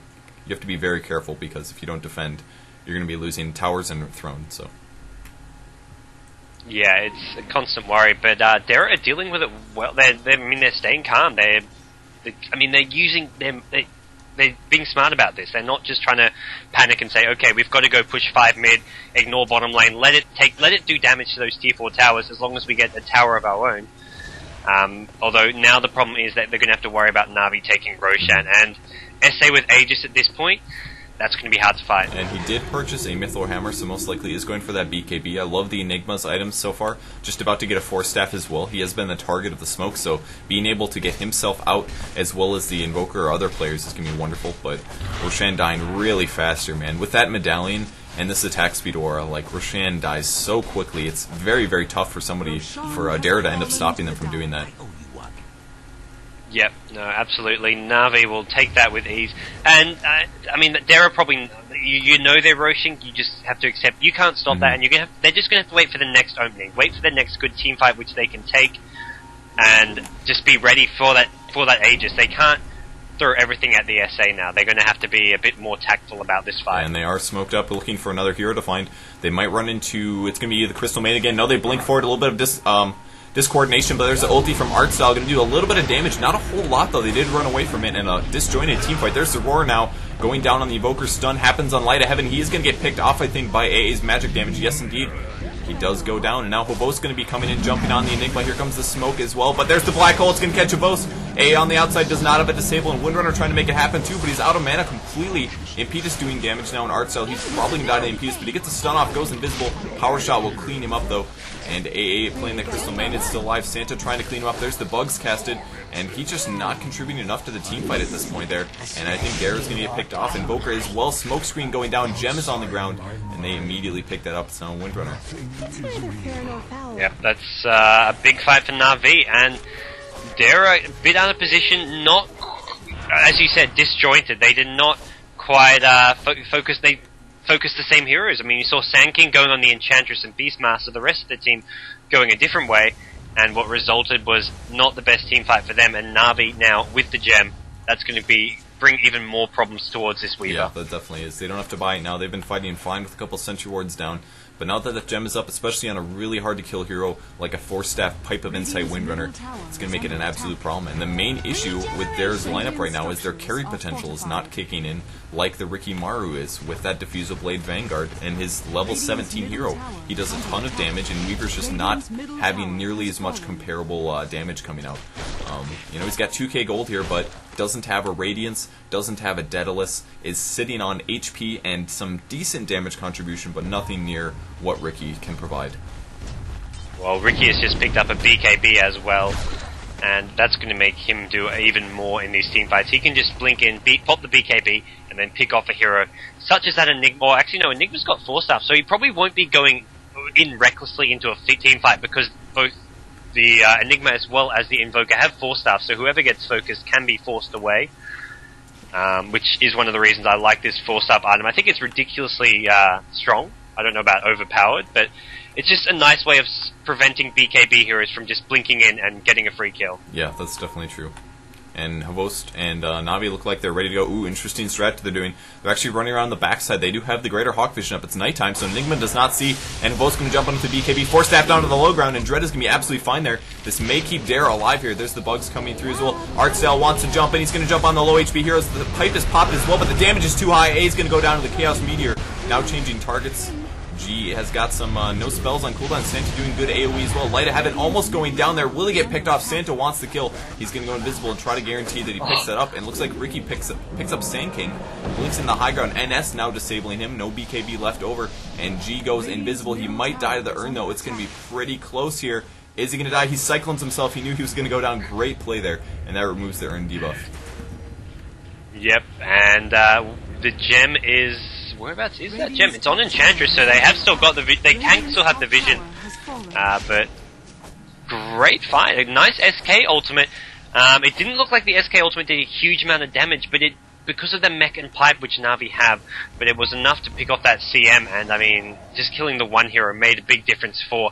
You have to be very careful, because if you don't defend, you're going to be losing towers and throne. So, yeah, it's a constant worry. But DARER are dealing with it well. They're staying calm. They're being smart about this. They're not just trying to panic and say, okay, we've got to go push 5 mid, ignore bottom lane, let it do damage to those tier 4 towers as long as we get a tower of our own. Although now the problem is that they're going to have to worry about Na'Vi taking Roshan, and SA with Aegis at this point, that's going to be hard to fight. And he did purchase a Mythlore Hammer, so most likely is going for that BKB. I love the Enigma's items so far. Just about to get a Force Staff as well. He has been the target of the smoke, so being able to get himself out as well as the Invoker or other players is going to be wonderful. But Roshan dying really fast here, man. With that medallion and this attack speed aura, like, Roshan dies so quickly. It's very, very tough for DARER to end up stopping them from doing that. Yep, no, absolutely. Na'Vi will take that with ease. And, DARER probably, you know they're roshing, you just have to accept, you can't stop that, and they're just going to have to wait for the next opening, wait for the next good team fight which they can take, and just be ready for that Aegis. They can't throw everything at the SA now. They're going to have to be a bit more tactful about this fight. And they are smoked up, looking for another hero to find. They might run into, it's going to be the Crystal Maiden again. No, they blink forward, a little bit of discoordination, but there's an ulti from ArtStyle, going to do a little bit of damage. Not a whole lot, though. They did run away from it in a disjointed team fight. There's the Roar now, going down on the Evoker. Stun happens on Light of Heaven. He is going to get picked off, I think, by AA's magic damage. Yes, indeed. He does go down, and now Hobos going to be coming in, jumping on the Enigma. Here comes the smoke as well, but there's the black hole. It's going to catch Hobos. AA on the outside does not have a disable, and Windrunner trying to make it happen too, but he's out of mana completely. Impetus doing damage now in ArtStyle. He's probably going to die to Impetus, but he gets a stun off, goes invisible. Power Shot will clean him up, though. And AA playing the Crystal Maiden still alive. Santa trying to clean him up. There's the bugs casted, and he's just not contributing enough to the team fight at this point there. And I think DARER is going to get picked off. Invoker as well. Smokescreen going down. Gem is on the ground, and they immediately pick that up. It's now Windrunner. Yep, that's a big fight for Na'Vi, and DARER a bit out of position. Not, as you said, disjointed. They did not quite focus. They focused the same heroes. I mean, you saw Sand King going on the Enchantress and Beastmaster, the rest of the team going a different way, and what resulted was not the best team fight for them. And Na'Vi now with the gem, that's going to bring even more problems towards this Weaver. Yeah, that definitely is. They don't have to buy it now. They've been fighting fine with a couple Sentry Wards down. But now that the gem is up, especially on a really hard-to-kill hero like a 4-staff Pipe of Insight Windrunner, it's going to make it an absolute problem. And the main issue with DARER's lineup right now is their carry potential is not kicking in like the Ricky Maru is with that Diffusal Blade Vanguard and his level 17 hero. He does a ton of damage, and Weaver's just not having nearly as much comparable damage coming out. You know, he's got 2k gold here, but doesn't have a Radiance, doesn't have a Daedalus, is sitting on HP and some decent damage contribution, but nothing near what Ricky can provide. Well, Ricky has just picked up a BKB as well, and that's going to make him do even more in these team fights. He can just blink in, pop the BKB, and then pick off a hero, such as that Enigma. Or actually, no, Enigma's got 4-staff, so he probably won't be going in recklessly into a team fight, because both the Enigma as well as the Invoker have 4-staff, so whoever gets focused can be forced away, which is one of the reasons I like this 4-staff item. I think it's ridiculously strong. I don't know about overpowered, but it's just a nice way of preventing BKB heroes from just blinking in and getting a free kill. Yeah, that's definitely true. And Havost and Na'Vi look like they're ready to go. Ooh, interesting strat they're doing. They're actually running around the backside. They do have the Greater Hawk Vision up. It's nighttime, so Enigma does not see. And Havost going to jump onto the BKB. 4-staff down to the low ground, and Dread is going to be absolutely fine there. This may keep DARER alive here. There's the bugs coming through as well. ArtStyle wants to jump in. He's going to jump on the low HP heroes. The pipe is popped as well, but the damage is too high. A is going to go down to the Chaos Meteor. Now changing targets. G has got some no spells on cooldown. Santa doing good AoE as well. Light of Heaven almost going down there. Will he get picked off? Santa wants the kill. He's going to go invisible and try to guarantee that he picks that up. And looks like Ricky picks up Sand King. Blinks in the high ground. NS now disabling him. No BKB left over. And G goes invisible. He might die to the urn though. It's going to be pretty close here. Is he going to die? He cyclones himself. He knew he was going to go down. Great play there. And that removes the urn debuff. Yep, and the gem is... Whereabouts is that gem? It's on Enchantress, so they have still got the they can still have the vision. But great fight, a nice SK ultimate. It didn't look like the SK ultimate did a huge amount of damage, but because of the mech and pipe which Na'Vi have, but it was enough to pick off that CM. And I mean, just killing the one hero made a big difference for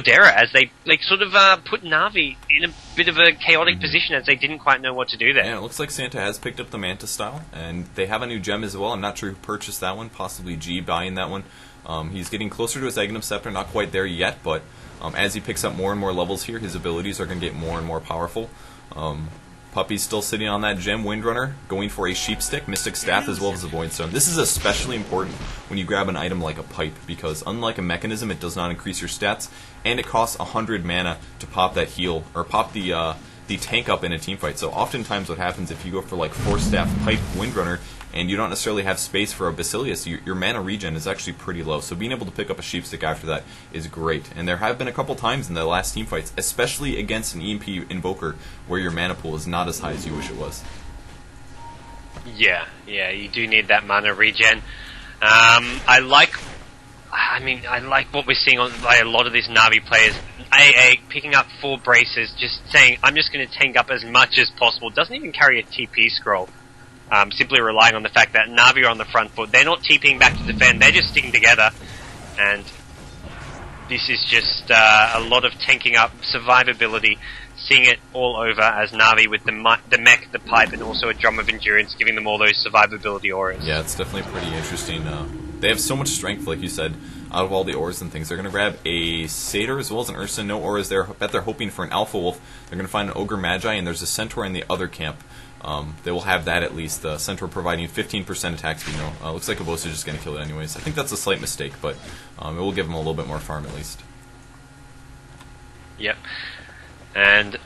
DARER, as they sort of put Na'Vi in a bit of a chaotic position, as they didn't quite know what to do there. Yeah, it looks like Santa has picked up the Manta style, and they have a new gem as well. I'm not sure who purchased that one, possibly G buying that one. He's getting closer to his Aghanim Scepter, not quite there yet, but as he picks up more and more levels here, his abilities are going to get more and more powerful. Puppy's still sitting on that gem. Windrunner going for a Sheep Stick, Mystic Staff, as well as a Void Stone. This is especially important when you grab an item like a pipe, because unlike a mechanism, it does not increase your stats, and it costs 100 mana to pop that heal, or pop the tank up in a team fight. So oftentimes what happens if you go for like 4-staff pipe Windrunner, and you don't necessarily have space for a Basilius, your mana regen is actually pretty low. So being able to pick up a Sheepstick after that is great. And there have been a couple times in the last team fights, especially against an EMP Invoker, where your mana pool is not as high as you wish it was. Yeah, you do need that mana regen. I like what we're seeing by a lot of these Na'Vi players. AA picking up 4 braces, just saying, I'm just going to tank up as much as possible. Doesn't even carry a TP scroll. Simply relying on the fact that Na'Vi are on the front foot. They're not TPing back to defend, they're just sticking together. And this is just a lot of tanking up, survivability, seeing it all over as Na'Vi with the mech, the pipe, and also a Drum of Endurance, giving them all those survivability auras. Yeah, it's definitely pretty interesting. They have so much strength, like you said, out of all the auras and things. They're going to grab a Satyr as well as an Ursa. No auras there. I bet they're hoping for an Alpha Wolf. They're going to find an Ogre Magi, and there's a Centaur in the other camp. they will have that at least. The Centaur providing 15% attack speed. No, looks like Abosa is just going to kill it anyways. I think that's a slight mistake, but it will give them a little bit more farm at least. Yep. And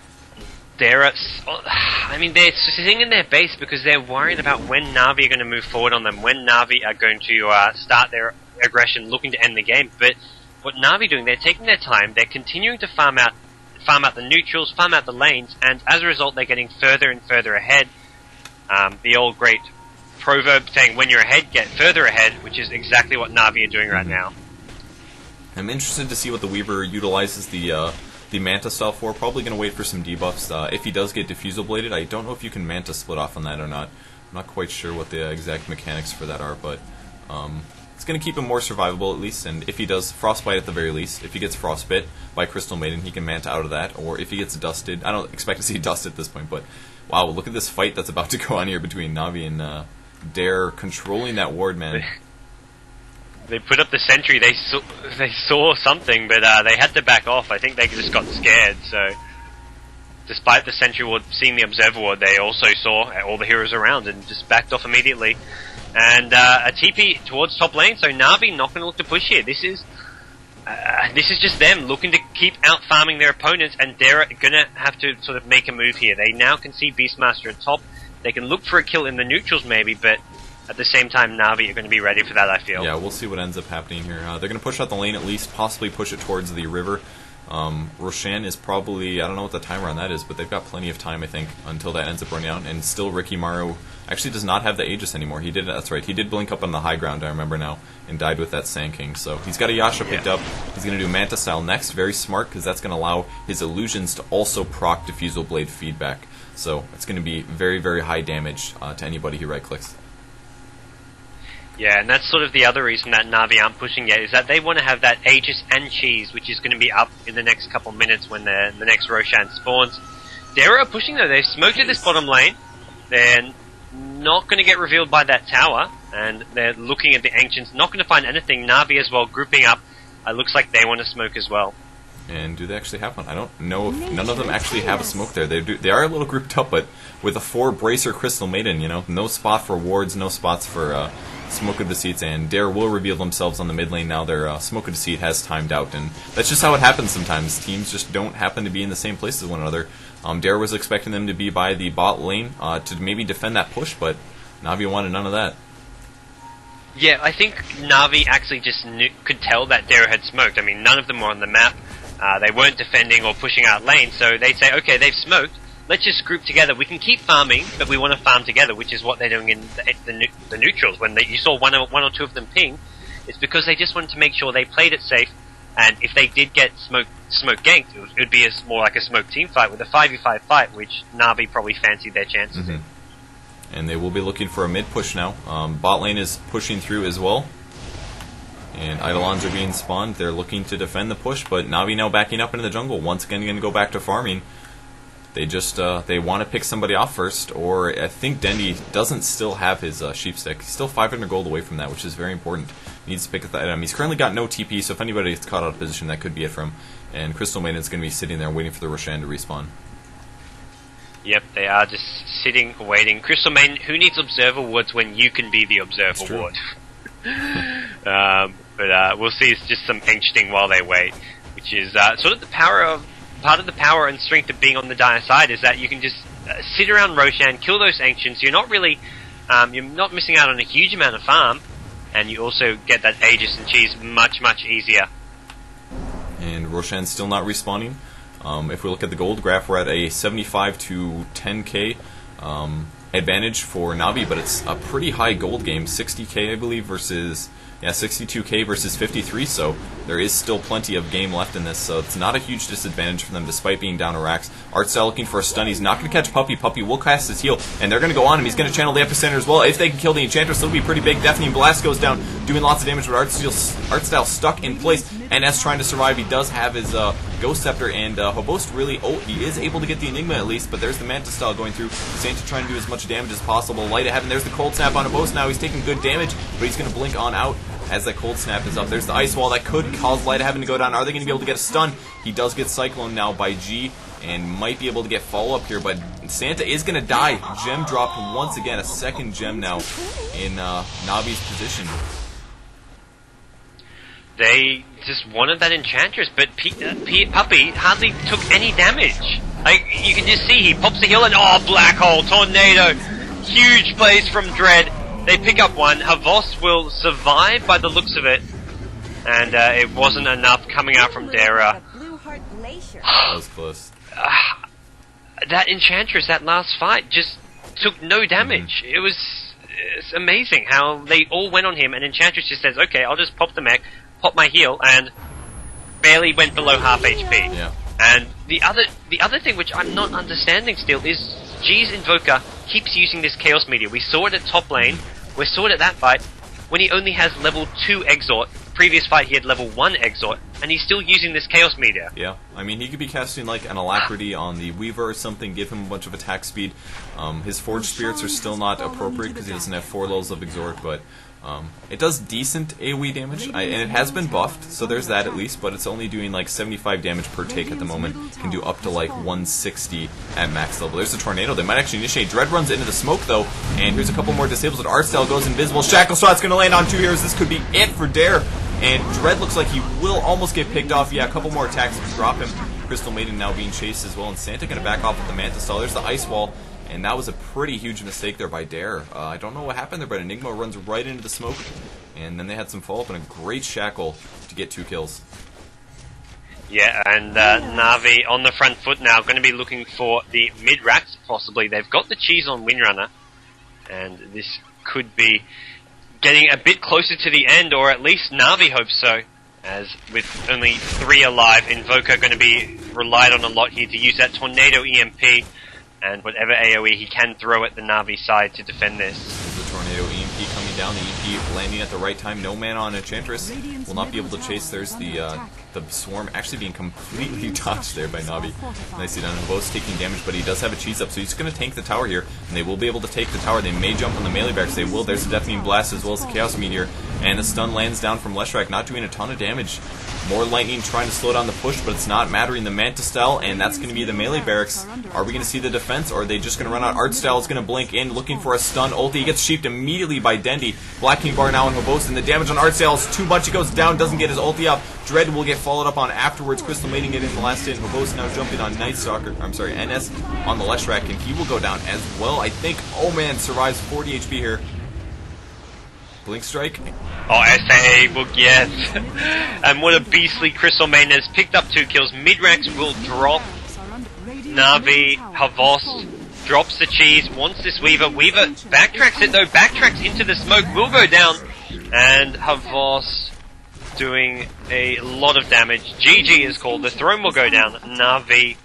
they're sitting in their base because they're worried about when Na'Vi are going to move forward on them, when Na'Vi are going to start their aggression, looking to end the game. But what Na'Vi are doing, they're taking their time, they're continuing to farm out the neutrals, farm out the lanes, and as a result they're getting further and further ahead. The old great proverb saying, when you're ahead, get further ahead, which is exactly what Na'Vi are doing right now. I'm interested to see what the Weaver utilizes the Manta style for. Probably going to wait for some debuffs. If he does get Diffusal Bladed, I don't know if you can Manta split off on that or not. I'm not quite sure what the exact mechanics for that are, but it's going to keep him more survivable at least, and if he does Frostbite at the very least, if he gets Frostbit by Crystal Maiden, he can Manta out of that, or if he gets Dusted, I don't expect to see Dust at this point, but wow, look at this fight that's about to go on here between Na'Vi and DARER controlling that ward, man. They put up the sentry, they saw something, but they had to back off. I think they just got scared, so despite the sentry ward seeing the observer ward, they also saw all the heroes around and just backed off immediately. And a TP towards top lane, so Na'Vi not going to look to push here. This is just them looking to keep out farming their opponents, and they're going to have to sort of make a move here. They now can see Beastmaster at top. They can look for a kill in the neutrals maybe, but at the same time, Na'Vi are going to be ready for that, I feel. Yeah, we'll see what ends up happening here. They're going to push out the lane at least, possibly push it towards the river. Roshan is probably, I don't know what the timer on that is, but they've got plenty of time, I think, until that ends up running out. And still, Ricky Maru actually does not have the Aegis anymore. He did, that's right, he did blink up on the high ground, I remember now, and died with that Sand King. So he's got a Yasha picked up. He's going to do Manta Style next. Very smart, because that's going to allow his illusions to also proc Diffusal Blade feedback. So it's going to be very, very high damage to anybody who right-clicks. Yeah, and that's sort of the other reason that Na'Vi aren't pushing yet, is that they want to have that Aegis and Cheese, which is going to be up in the next couple minutes when the next Roshan spawns. DARER are pushing though, they've smoked at this bottom lane, they're not going to get revealed by that tower, and they're looking at the Ancients, not going to find anything. Na'Vi as well, grouping up, looks like they want to smoke as well. And do they actually have one? I don't know if none of them actually have a smoke there. They are a little grouped up, but with a 4 Bracer Crystal Maiden, you know, no spot for wards, no spots for Smoke of Deceits, and DARER will reveal themselves on the mid lane now. Their Smoke of Deceit has timed out, and that's just how it happens sometimes. Teams just don't happen to be in the same place as one another. DARER was expecting them to be by the bot lane to maybe defend that push, but Na'Vi wanted none of that. Yeah, I think Na'Vi actually just could tell that DARER had smoked. I mean, none of them were on the map. They weren't defending or pushing out lane, so they'd say, okay, they've smoked, let's just group together. We can keep farming, but we want to farm together, which is what they're doing in the neutrals. When you saw one or two of them ping, it's because they just wanted to make sure they played it safe, and if they did get smoke ganked, it would be more like a smoke team fight with a 5v5 fight, which Na'Vi probably fancied their chances in. And they will be looking for a mid push now. Bot lane is pushing through as well. And Eidolons are being spawned. They're looking to defend the push, but Na'Vi now backing up into the jungle. Once again, going to go back to farming. They just they want to pick somebody off first, or I think Dendi doesn't still have his sheep stick. He's still 500 gold away from that, which is very important. He needs to pick up that item. He's currently got no TP, so if anybody gets caught out of position, that could be it for him. And Crystal Maiden is going to be sitting there waiting for the Roshan to respawn. Yep, they are just sitting, waiting. Crystal Maiden, who needs Observer Wards when you can be the Observer Ward? But we'll see. It's just some ancient while they wait, which is sort of part of the power and strength of being on the dire side, is that you can just sit around Roshan, kill those ancients. You're not really, you're not missing out on a huge amount of farm, and you also get that Aegis and Cheese much easier. And Roshan's still not respawning. If we look at the gold graph, we're at a 75 to 10k advantage for Na'Vi, but it's a pretty high gold game, 60k I believe versus 62k versus 53, so there is still plenty of game left in this, so it's not a huge disadvantage for them despite being down to racks. ArtStyle looking for a stun. He's not going to catch Puppy. Puppy will cast his heal, and they're going to go on him. He's going to channel the Epicenter as well. If they can kill the Enchantress, it'll be pretty big. Deafening Blast goes down, doing lots of damage, but ArtStyle stuck in place, and as trying to survive, he does have his Ghost Scepter, and Hobost really, he is able to get the Enigma at least, but there's the Manta Style going through. Santa trying to do as much damage as possible. Light of Heaven, there's the Cold Snap on Hobost now. He's taking good damage, but he's going to blink on out as that Cold Snap is up. There's the Ice Wall that could cause Light of Heaven to go down. Are they going to be able to get a stun? He does get Cyclone now by G, and might be able to get follow-up here, but And Santa is going to die. Gem dropped once again. A second gem now in Navi's position. They just wanted that Enchantress, but Puppy hardly took any damage. Like, you can just see he pops the heal and Black Hole, Tornado. Huge plays from Dread. They pick up one. Havos will survive by the looks of it. And it wasn't enough coming out from DARER. That was close. That Enchantress, that last fight, just took no damage. It's amazing how they all went on him, and Enchantress just says, okay, I'll just pop the mech, pop my heal, and barely went below half HP. Yeah. And the other thing which I'm not understanding still is G's Invoker keeps using this Chaos Meteor. We saw it at top lane, we saw it at that fight, when he only has level 2 Exort. Previous fight he had level 1 Exort, and he's still using this Chaos Meteor. Yeah, I mean, he could be casting like an Alacrity on the Weaver or something, give him a bunch of attack speed. His Forged Spirits are still not appropriate because he doesn't have 4 levels of Exort, but it does decent AoE damage, and it has been buffed, so there's that at least, but it's only doing like 75 damage per take at the moment. It can do up to like 160 at max level. There's a Tornado. They might actually initiate. Dread runs into the smoke though, and here's a couple more disables, but ArtStyle goes invisible. Shackle Shot's going to land on 2 heroes. This could be it for DARER. And Dread looks like he will almost get picked off. Yeah, a couple more attacks to drop him. Crystal Maiden now being chased as well, and Santa going to back off with the Manta Style. There's the Ice Wall, and that was a pretty huge mistake there by DARER. I don't know what happened there, but Enigma runs right into the smoke, and then they had some follow-up and a great Shackle to get 2 kills. Yeah, and Na'Vi on the front foot now, going to be looking for the mid-racks, possibly. They've got the cheese on Windrunner, and this could be getting a bit closer to the end, or at least Na'Vi hopes so, as with only 3 alive, Invoker going to be relied on a lot here to use that Tornado EMP, and whatever AoE he can throw at the Na'Vi side to defend this. There's the Tornado EMP coming down, the EMP landing at the right time. No man on Enchantress, will not be able to chase. There's the Swarm actually being completely dodged there by Na'Vi. Nicely done. Both taking damage, but he does have a cheese up, so he's going to tank the tower here, and they will be able to take the tower. They may jump on the melee barracks. They will. There's the Deafening Blast as well as the Chaos Meteor, and the stun lands down from Leshrac, not doing a ton of damage. More lightning trying to slow down the push, but it's not mattering. The Manta Style, and that's going to be the melee barracks. Are we going to see the defense, or are they just going to run out? ArtStyle is going to blink in, looking for a stun. Ulti, he gets sheeped immediately by Dendi. Black King Bar now on Hobos, and the damage on ArtStyle is too much. He goes down, doesn't get his ulti up. Dread will get followed up on afterwards. Crystal Maiden getting the last hit. Hobos now jumping on NS on the Leshrac, and he will go down as well. I think, oh man, survives 40 HP here. Blink Strike. Oh, SA, well, yes. And what a beastly Crystal Maiden has picked up 2 kills. Midrax will drop. Na'Vi, Havos drops the cheese, wants this Weaver. Weaver backtracks it though, backtracks into the smoke, will go down. And Havos doing a lot of damage. GG is called, the throne will go down. Na'Vi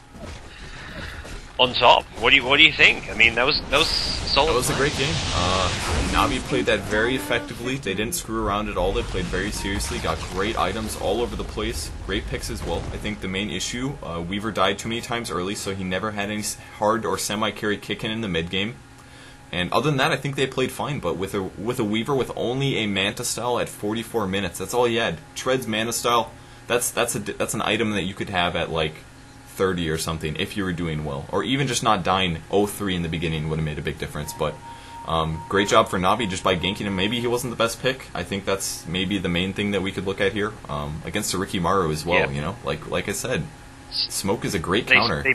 on top. What do you think? I mean, that was solid. That was a great game. Na'Vi played that very effectively. They didn't screw around at all. They played very seriously. Got great items all over the place. Great picks as well. I think the main issue, Weaver died too many times early, so he never had any hard or semi-carry kicking in the mid game. And other than that, I think they played fine. But with a Weaver with only a Manta Style at 44 minutes, that's all he had. Tread's Manta Style. That's an item that you could have at like 30 or something if you were doing well, or even just not dying 0-3 in the beginning would have made a big difference. But great job for Na'Vi just by ganking him. Maybe he wasn't the best pick. I think that's maybe the main thing that we could look at here against a Ricky Maru as well. Yeah. You know, like I said, smoke is a great counter.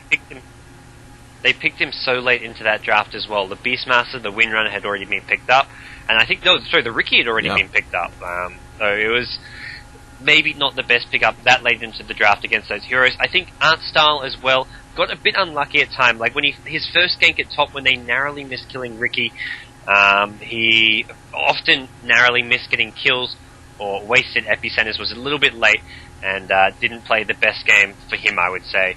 They picked him so late into that draft as well. The Beastmaster, the Windrunner had already been picked up, and I think the Ricky had already been picked up. So it was maybe not the best pickup that late into the draft against those heroes. I think ArtStyle as well got a bit unlucky at time. Like when his first gank at top, when they narrowly missed killing Ricky, he often narrowly missed getting kills or wasted epicenters, was a little bit late, and didn't play the best game for him, I would say.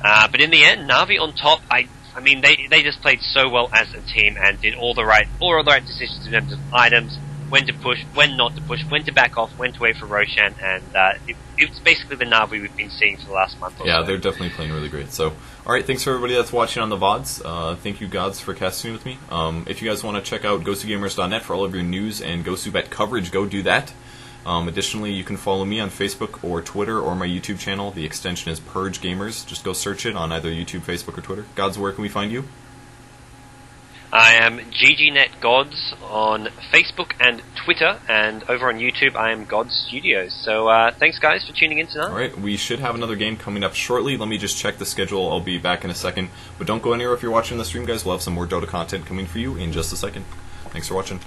But in the end, Na'Vi on top, I mean, they just played so well as a team and did all the right decisions in terms of items, when to push, when not to push, when to back off, when to wait for Roshan, and it's basically the Na'Vi we've been seeing for the last month or so. Yeah, they're definitely playing really great. So, alright, thanks for everybody that's watching on the VODs. Thank you, Gods, for casting with me. If you guys want to check out GoSuGamers.net for all of your news and GoSuBet coverage, go do that. Additionally, you can follow me on Facebook or Twitter or my YouTube channel. The extension is Purge Gamers. Just go search it on either YouTube, Facebook, or Twitter. Gods, where can we find you? I am GGnet.GoDz on Facebook and Twitter, and over on YouTube I am God Studios. So thanks guys for tuning in tonight. Alright, we should have another game coming up shortly. Let me just check the schedule. I'll be back in a second. But don't go anywhere if you're watching the stream, guys. We'll have some more Dota content coming for you in just a second. Thanks for watching.